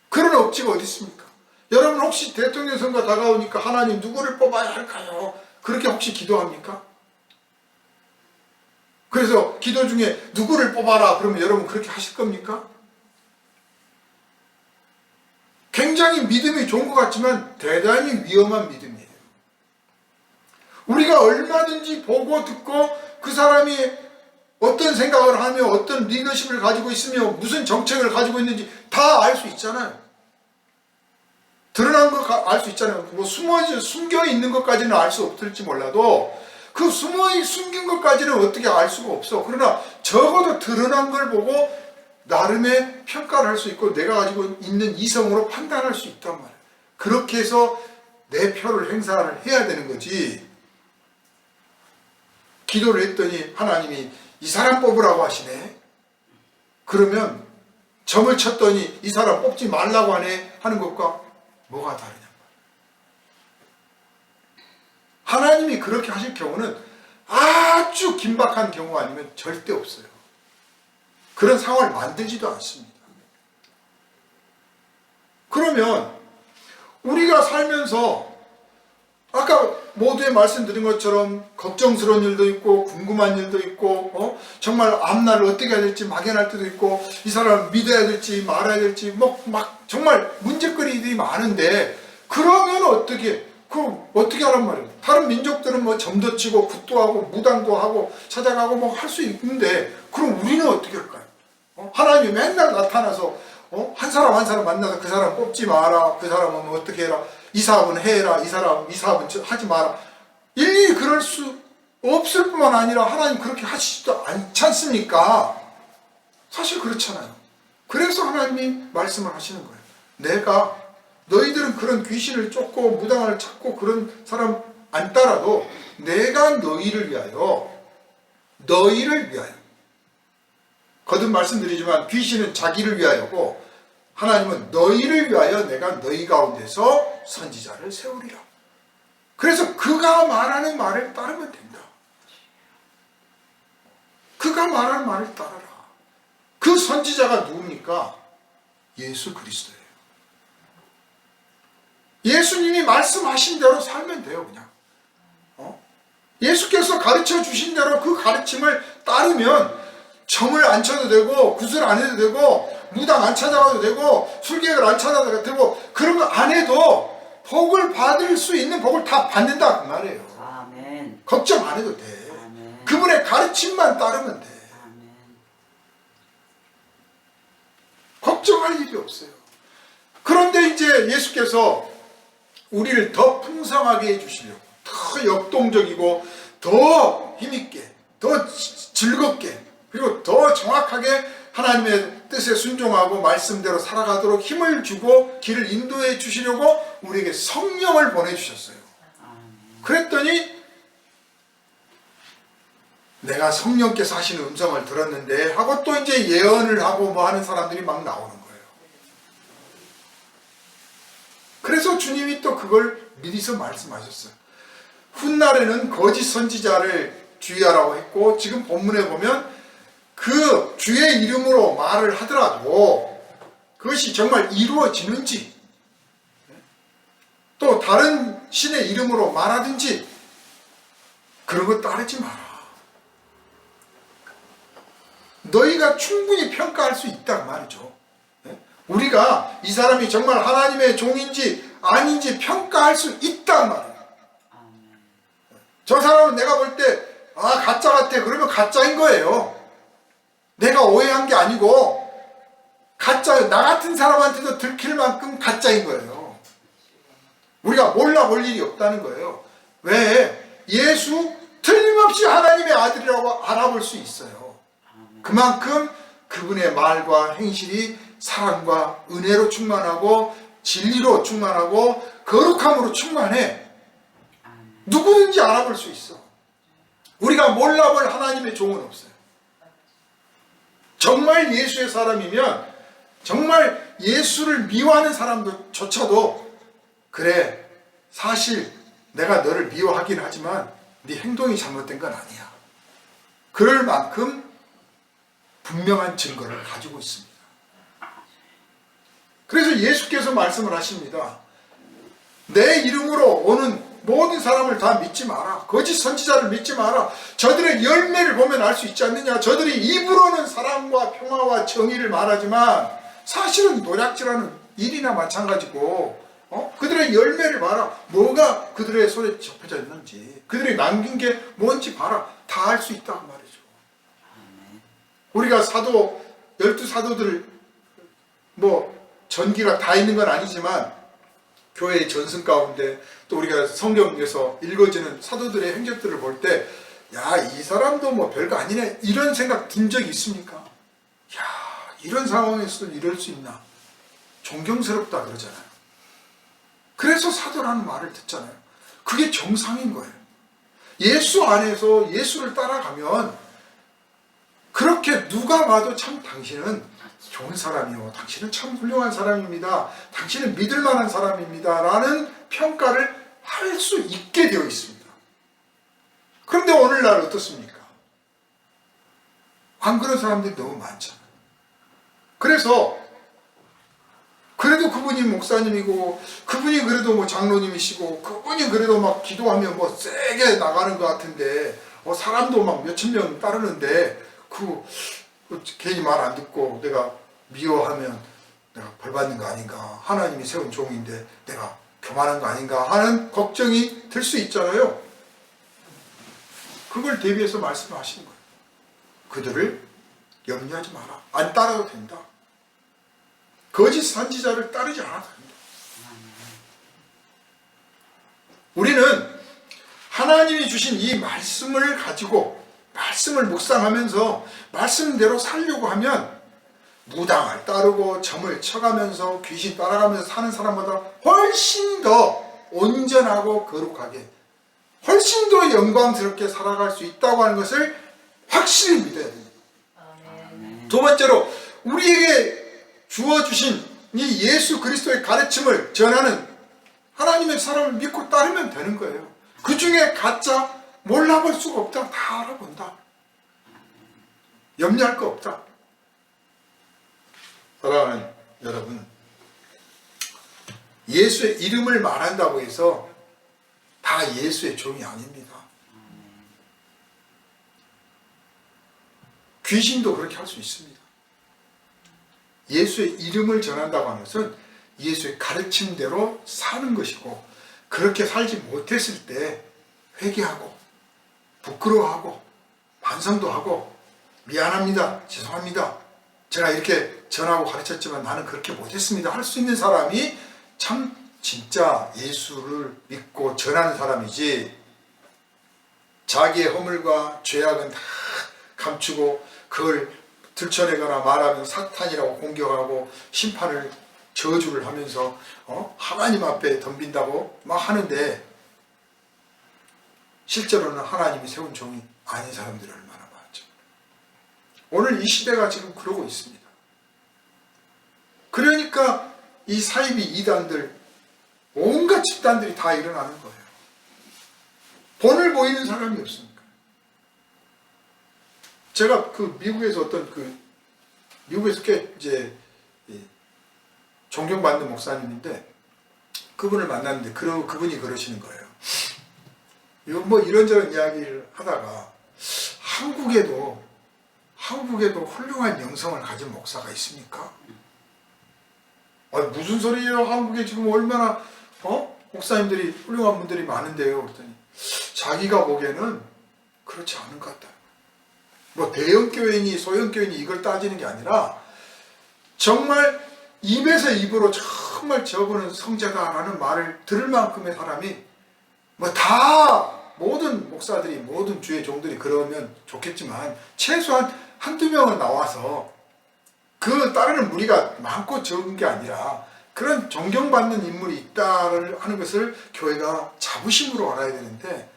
그런 억지가 어디 있습니까? 여러분 혹시 대통령 선거 다가오니까 하나님 누구를 뽑아야 할까요? 그렇게 혹시 기도합니까? 그래서 기도 중에 누구를 뽑아라 그러면 여러분 그렇게 하실 겁니까? 굉장히 믿음이 좋은 것 같지만 대단히 위험한 믿음이에요. 우리가 얼마든지 보고 듣고 그 사람이 어떤 생각을 하며 어떤 리더십을 가지고 있으며 무슨 정책을 가지고 있는지 다 알 수 있잖아요. 드러난 거 알 수 있잖아요. 뭐 숨겨 있는 것까지는 알 수 없을지 몰라도 그 숨긴 것까지는 어떻게 알 수가 없어. 그러나 적어도 드러난 걸 보고 나름의 평가를 할 수 있고 내가 가지고 있는 이성으로 판단할 수 있단 말이에요. 그렇게 해서 내 표를 행사를 해야 되는 거지. 기도를 했더니 하나님이 이 사람 뽑으라고 하시네. 그러면 점을 쳤더니 이 사람 뽑지 말라고 하네 하는 것과 뭐가 다르냐. 하나님이 그렇게 하실 경우는 아주 긴박한 경우 아니면 절대 없어요. 그런 상황을 만들지도 않습니다. 그러면 우리가 살면서 아까 모두에 말씀드린 것처럼 걱정스러운 일도 있고 궁금한 일도 있고 정말 앞날을 어떻게 해야 될지 막연할 때도 있고 이 사람을 믿어야 될지 말아야 될지 막 정말 문제거리들이 많은데 그러면 어떻게 하란 말이에요. 다른 민족들은 뭐 점도 치고 굿도 하고 무당도 하고 찾아가고 뭐 할 수 있는데 그럼 우리는 어떻게 할까요? 하나님이 맨날 나타나서 한 사람 한 사람 만나서 그 사람 뽑지 마라. 그 사람은 어떻게 해라. 이 사업은 해라. 이 사업은 하지 마라. 일일이 그럴 수 없을 뿐만 아니라 하나님 그렇게 하시지도 않지 않습니까? 사실 그렇잖아요. 그래서 하나님이 말씀을 하시는 거예요. 너희들은 그런 귀신을 쫓고 무당을 찾고 그런 사람 안 따라도 내가 너희를 위하여 거듭 말씀드리지만 귀신은 자기를 위하여고 하나님은 너희를 위하여 내가 너희 가운데서 선지자를 세우리라. 그래서 그가 말하는 말을 따르면 된다. 그가 말하는 말을 따라라. 그 선지자가 누굽니까? 예수 그리스도예요. 예수님이 말씀하신 대로 살면 돼요. 그냥 예수께서 가르쳐 주신 대로 그 가르침을 따르면 점을 안 쳐도 되고 구슬 안 해도 되고 무당 안 찾아가도 되고 술객을 안 찾아가도 되고 그런 거 안 해도 복을 받을 수 있는 복을 다 받는다 그 말이에요. 아멘. 걱정 안 해도 돼. 아멘. 그분의 가르침만 따르면 돼. 아멘. 걱정할 일이 없어요. 그런데 이제 예수께서 우리를 더 풍성하게 해주시려고 더 역동적이고 더 힘있게 더 즐겁게 그리고 더 정확하게 하나님의 뜻에 순종하고 말씀대로 살아가도록 힘을 주고 길을 인도해 주시려고 우리에게 성령을 보내주셨어요. 그랬더니 내가 성령께서 하시는 음성을 들었는데 하고 또 이제 예언을 하고 뭐 하는 사람들이 막 나오는 거예요. 그래서 주님이 또 그걸 미리서 말씀하셨어요. 훗날에는 거짓 선지자를 주의하라고 했고 지금 본문에 보면 그 주의 이름으로 말을 하더라도 그것이 정말 이루어지는지, 또 다른 신의 이름으로 말하든지 그런 거 따르지 마라. 너희가 충분히 평가할 수 있단 말이죠. 우리가 이 사람이 정말 하나님의 종인지 아닌지 평가할 수 있단 말이에요. 저 사람은 내가 볼 때 가짜 같아. 그러면 가짜인 거예요. 내가 오해한 게 아니고 가짜, 나 같은 사람한테도 들킬 만큼 가짜인 거예요. 우리가 몰라볼 일이 없다는 거예요. 왜? 예수 틀림없이 하나님의 아들이라고 알아볼 수 있어요. 그만큼 그분의 말과 행실이 사랑과 은혜로 충만하고 진리로 충만하고 거룩함으로 충만해. 누구든지 알아볼 수 있어. 우리가 몰라볼 하나님의 종은 없어요. 정말 예수의 사람이면, 정말 예수를 미워하는 사람조차도 그래, 사실 내가 너를 미워하긴 하지만 네 행동이 잘못된 건 아니야. 그럴 만큼 분명한 증거를 가지고 있습니다. 그래서 예수께서 말씀을 하십니다. 내 이름으로 오는 모든 사람을 다 믿지 마라. 거짓 선지자를 믿지 마라. 저들의 열매를 보면 알 수 있지 않느냐. 저들이 입으로는 사랑과 평화와 정의를 말하지만 사실은 노략질하는 일이나 마찬가지고, 그들의 열매를 봐라. 뭐가 그들의 손에 접혀져 있는지, 그들이 남긴 게 뭔지 봐라. 다 알 수 있다고 말이죠. 우리가 사도, 12사도들 전기가 다 있는 건 아니지만 교회의 전승 가운데 또 우리가 성경에서 읽어지는 사도들의 행적들을 볼 때, 야, 이 사람도 별거 아니네, 이런 생각 든 적이 있습니까? 야, 이런 상황에서도 이럴 수 있나? 존경스럽다 그러잖아요. 그래서 사도라는 말을 듣잖아요. 그게 정상인 거예요. 예수 안에서 예수를 따라가면 그렇게 누가 봐도 참 당신은 좋은 사람이요, 당신은 참 훌륭한 사람입니다, 당신은 믿을 만한 사람입니다 라는 평가를 할 수 있게 되어 있습니다. 그런데 오늘날 어떻습니까? 안 그런 사람들이 너무 많잖아요. 그래서 그래도 그분이 목사님이고, 그분이 그래도 장로님이시고, 그분이 그래도 막 기도하면 세게 나가는 것 같은데, 사람도 막 몇천 명 따르는데 괜히 말 안 듣고 내가 미워하면 내가 벌 받는 거 아닌가, 하나님이 세운 종인데 내가 교만한 거 아닌가 하는 걱정이 들 수 있잖아요. 그걸 대비해서 말씀하시는 거예요. 그들을 염려하지 마라. 안 따라도 된다. 거짓 선지자를 따르지 않아도 됩니다. 우리는 하나님이 주신 이 말씀을 가지고 말씀을 묵상하면서 말씀대로 살려고 하면 무당을 따르고 점을 쳐가면서 귀신 따라가면서 사는 사람보다 훨씬 더 온전하고 거룩하게, 훨씬 더 영광스럽게 살아갈 수 있다고 하는 것을 확실히 믿어야 됩니다. 두 번째로, 우리에게 주어주신 이 예수 그리스도의 가르침을 전하는 하나님의 사람을 믿고 따르면 되는 거예요. 그 중에 가짜 몰라볼 수가 없다. 다 알아본다. 염려할 거 없다. 사랑하는 여러분, 예수의 이름을 말한다고 해서 다 예수의 종이 아닙니다. 귀신도 그렇게 할 수 있습니다. 예수의 이름을 전한다고 하는 것은 예수의 가르침대로 사는 것이고, 그렇게 살지 못했을 때 회개하고 부끄러워하고 반성도 하고, 미안합니다, 죄송합니다, 제가 이렇게 전하고 가르쳤지만 나는 그렇게 못했습니다 할 수 있는 사람이 참 진짜 예수를 믿고 전하는 사람이지, 자기의 허물과 죄악은 다 감추고 그걸 들춰내거나 말하면 사탄이라고 공격하고 심판을, 저주를 하면서 하나님 앞에 덤빈다고 막 하는데, 실제로는 하나님이 세운 종이 아닌 사람들이 얼마나 많죠. 오늘 이 시대가 지금 그러고 있습니다. 그러니까 이 사이비 이단들, 온갖 집단들이 다 일어나는 거예요. 본을 보이는 사람이 없으니까. 제가 그 미국에서 어떤 미국에서 꽤 이제 존경받는 목사님인데 그분을 만났는데 그분이 그러시는 거예요. 뭐 이런저런 이야기를 하다가 한국에도 훌륭한 영성을 가진 목사가 있습니까? 무슨 소리예요? 한국에 지금 얼마나 목사님들이 훌륭한 분들이 많은데요. 그랬더니 자기가 보기에는 그렇지 않은 것 같다. 뭐 대형 교회니 소형 교회니 이걸 따지는 게 아니라 정말 입에서 입으로 정말 저분은 성자다라는 말을 들을 만큼의 사람이 뭐 다 모든 목사들이 모든 주의 종들이 그러면 좋겠지만 최소한 한두 명은 나와서 그 따르는 무리가 많고 적은 게 아니라 그런 존경받는 인물이 있다를 하는 것을 교회가 자부심으로 알아야 되는데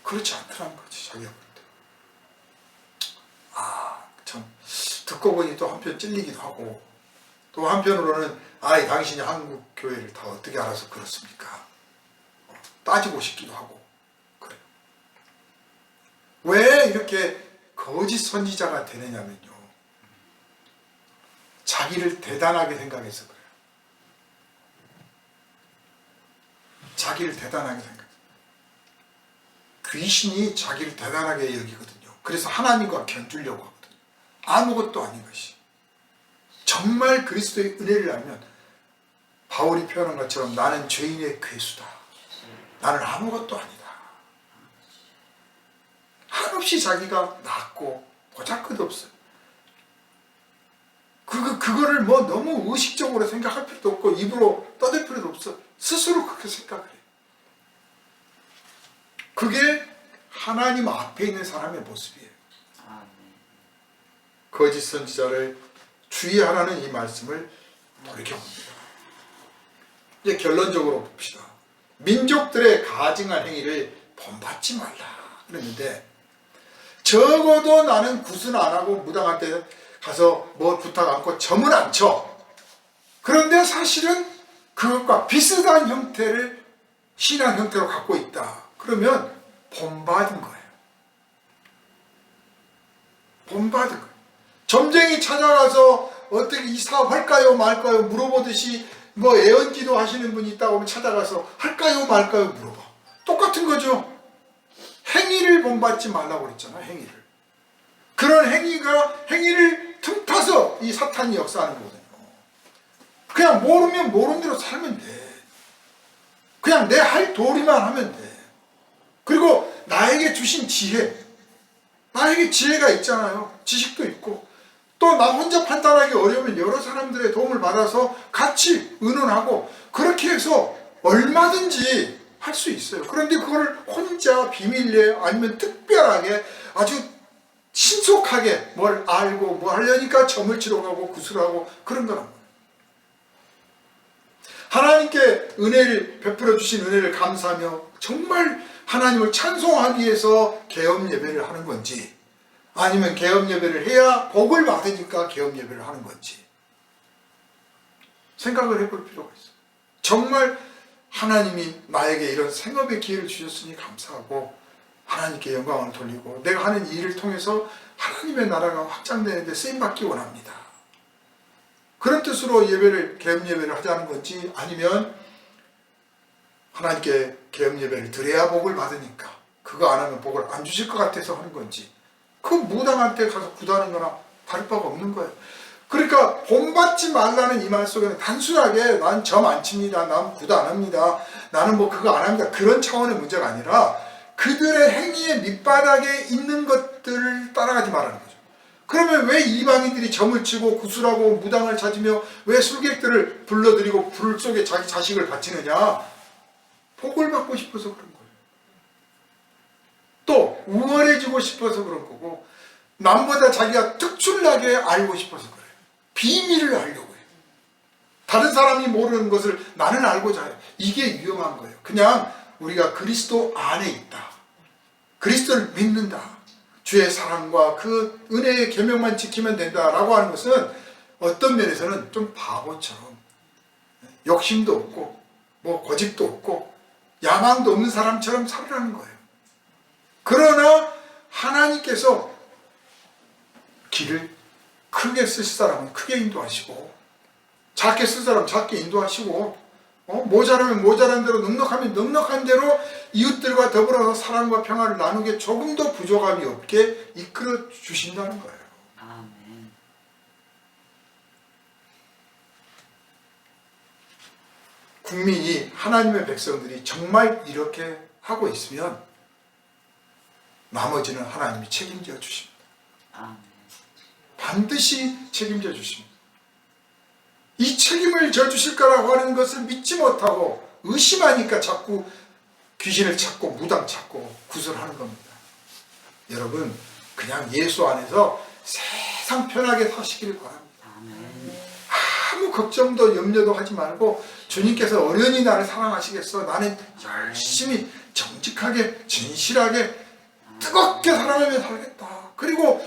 그렇지 않더라는 거지. 자기가 볼 때. 참 듣고 보니 또 한편 찔리기도 하고 또 한편으로는 당신이 한국 교회를 다 어떻게 알아서 그렇습니까? 따지고 싶기도 하고 그래요. 왜 이렇게 거짓 선지자가 되느냐면요. 자기를 대단하게 생각해서 그래요. 자기를 대단하게 생각해요. 귀신이 자기를 대단하게 여기거든요. 그래서 하나님과 견주려고 하거든요. 아무것도 아닌 것이. 정말 그리스도의 은혜를 알면 바울이 표현한 것처럼 나는 죄인의 괴수다. 나는 아무것도 아니다. 한없이 자기가 낮고 보잘것없어요. 그거를 뭐 너무 의식적으로 생각할 필요도 없고 입으로 떠들 필요도 없어. 스스로 그렇게 생각을 해요. 그게 하나님 앞에 있는 사람의 모습이에요. 거짓 선지자를 주의하라는 이 말씀을 돌이켜봅니다. 이제 결론적으로 봅시다. 민족들의 가증한 행위를 본받지 말라 그랬는데 적어도 나는 구순 안 하고 무당한테 가서 뭐 부탁 않고 점은 안 쳐. 그런데 사실은 그것과 비슷한 형태를 신앙 형태로 갖고 있다. 그러면 본받은 거예요. 본받은 거예요. 점쟁이 찾아가서 어떻게 이 사업 할까요 말까요 물어보듯이 뭐 애언기도 하시는 분이 있다고 하면 찾아가서 할까요 말까요 물어봐. 똑같은 거죠. 행위를 본받지 말라고 그랬잖아. 행위를. 그런 행위를 틈타서 이 사탄이 역사하는 거거든요. 그냥 모르면 모르는 대로 살면 돼. 그냥 내 할 도리만 하면 돼. 그리고 나에게 주신 지혜, 나에게 지혜가 있잖아요. 지식도 있고 또 나 혼자 판단하기 어려우면 여러 사람들의 도움을 받아서 같이 의논하고 그렇게 해서 얼마든지 할 수 있어요. 그런데 그걸 혼자 비밀리에 아니면 특별하게 아주 신속하게 뭘 알고 뭐 하려니까 점을 치러 가고 구슬하고 그런 거란 말이에요. 하나님께 은혜를 베풀어 주신 은혜를 감사하며 정말 하나님을 찬송하기 위해서 계엄 예배를 하는 건지 아니면 계엄 예배를 해야 복을 받으니까 계엄 예배를 하는 건지 생각을 해볼 필요가 있어요. 정말 하나님이 나에게 이런 생업의 기회를 주셨으니 감사하고 하나님께 영광을 돌리고 내가 하는 일을 통해서 하나님의 나라가 확장되는데 쓰임받기 원합니다. 그런 뜻으로 계엄 예배를 하자는 건지 아니면 하나님께 계엄 예배를 드려야 복을 받으니까 그거 안 하면 복을 안 주실 것 같아서 하는 건지 그 무당한테 가서 구다는 거나 다를 바가 없는 거예요. 그러니까 본받지 말라는 이 말 속에는 단순하게 난 점 안 칩니다. 난 구다 안 합니다. 나는 뭐 그거 안 합니다. 그런 차원의 문제가 아니라 그들의 행위의 밑바닥에 있는 것들을 따라가지 말라는 거죠. 그러면 왜 이방인들이 점을 치고 구슬하고 무당을 찾으며 왜 술객들을 불러들이고 불 속에 자기 자식을 바치느냐? 복을 받고 싶어서 그런 거예요. 또 우월해지고 싶어서 그런 거고 남보다 자기가 특출나게 알고 싶어서 그래요. 비밀을 알려고 해요. 다른 사람이 모르는 것을 나는 알고자 해요. 이게 위험한 거예요. 그냥 우리가 그리스도 안에 있다. 그리스도를 믿는다. 주의 사랑과 그 은혜의 계명만 지키면 된다라고 하는 것은 어떤 면에서는 좀 바보처럼 욕심도 없고 뭐 고집도 없고 야망도 없는 사람처럼 살으라는 거예요. 그러나 하나님께서 길을 크게 쓸 사람은 크게 인도하시고 작게 쓸 사람은 작게 인도하시고 모자라면 모자란 대로 넉넉하면 넉넉한 대로 이웃들과 더불어서 사랑과 평화를 나누게 조금 더 부족함이 없게 이끌어 주신다는 거예요. 아멘. 국민이 하나님의 백성들이 정말 이렇게 하고 있으면 나머지는 하나님이 책임져 주십니다. 아멘. 반드시 책임져 주십니다. 이 책임을 져주실 거라고 하는 것을 믿지 못하고 의심하니까 자꾸 귀신을 찾고 무당 찾고 구설하는 겁니다. 여러분 그냥 예수 안에서 세상 편하게 사시길 바랍니다. 아멘. 아무 걱정도 염려도 하지 말고 주님께서 어련히 나를 사랑하시겠어. 나는 열심히 정직하게 진실하게 뜨겁게 사랑하며 살겠다. 그리고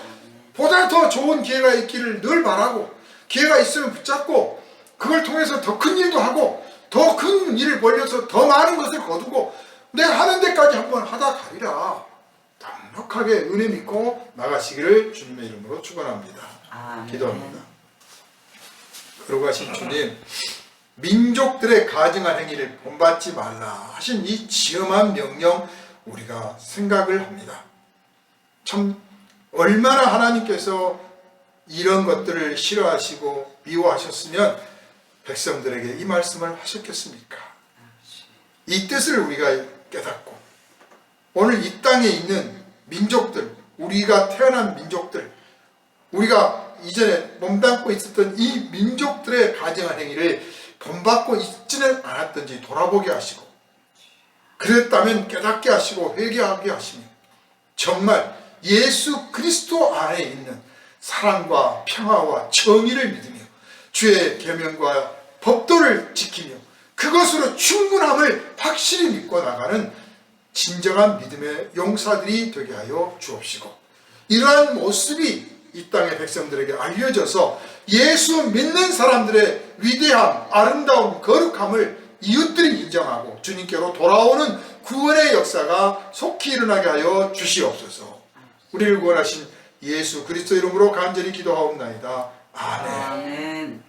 보다 더 좋은 기회가 있기를 늘 바라고 기회가 있으면 붙잡고 그걸 통해서 더 큰 일도 하고 더 큰 일을 벌려서 더 많은 것을 거두고 내가 하는 데까지 한번 하다 가리라. 넉넉하게 은혜 믿고 나가시기를 주님의 이름으로 축원합니다. 아멘. 기도합니다. 그러고 하신 주님, 민족들의 가증한 행위를 본받지 말라 하신 이 지엄한 명령 우리가 생각을 합니다. 참 얼마나 하나님께서 이런 것들을 싫어하시고 미워하셨으면 백성들에게 이 말씀을 하셨겠습니까? 이 뜻을 우리가 깨닫고 오늘 이 땅에 있는 민족들, 우리가 태어난 민족들, 우리가 이전에 몸담고 있었던 이 민족들의 가증한 행위를 본받고 있지는 않았던지 돌아보게 하시고 그랬다면 깨닫게 하시고 회개하게 하시며 정말 예수 그리스도 안에 있는 사랑과 평화와 정의를 믿으며 주의 계명과 법도를 지키며 그것으로 충분함을 확실히 믿고 나가는 진정한 믿음의 용사들이 되게 하여 주옵시고 이러한 모습이 이 땅의 백성들에게 알려져서 예수 믿는 사람들의 위대함, 아름다움, 거룩함을 이웃들이 인정하고 주님께로 돌아오는 구원의 역사가 속히 일어나게 하여 주시옵소서. 우리를 구원하신 예수 그리스도 이름으로 간절히 기도하옵나이다. 아멘. 아멘.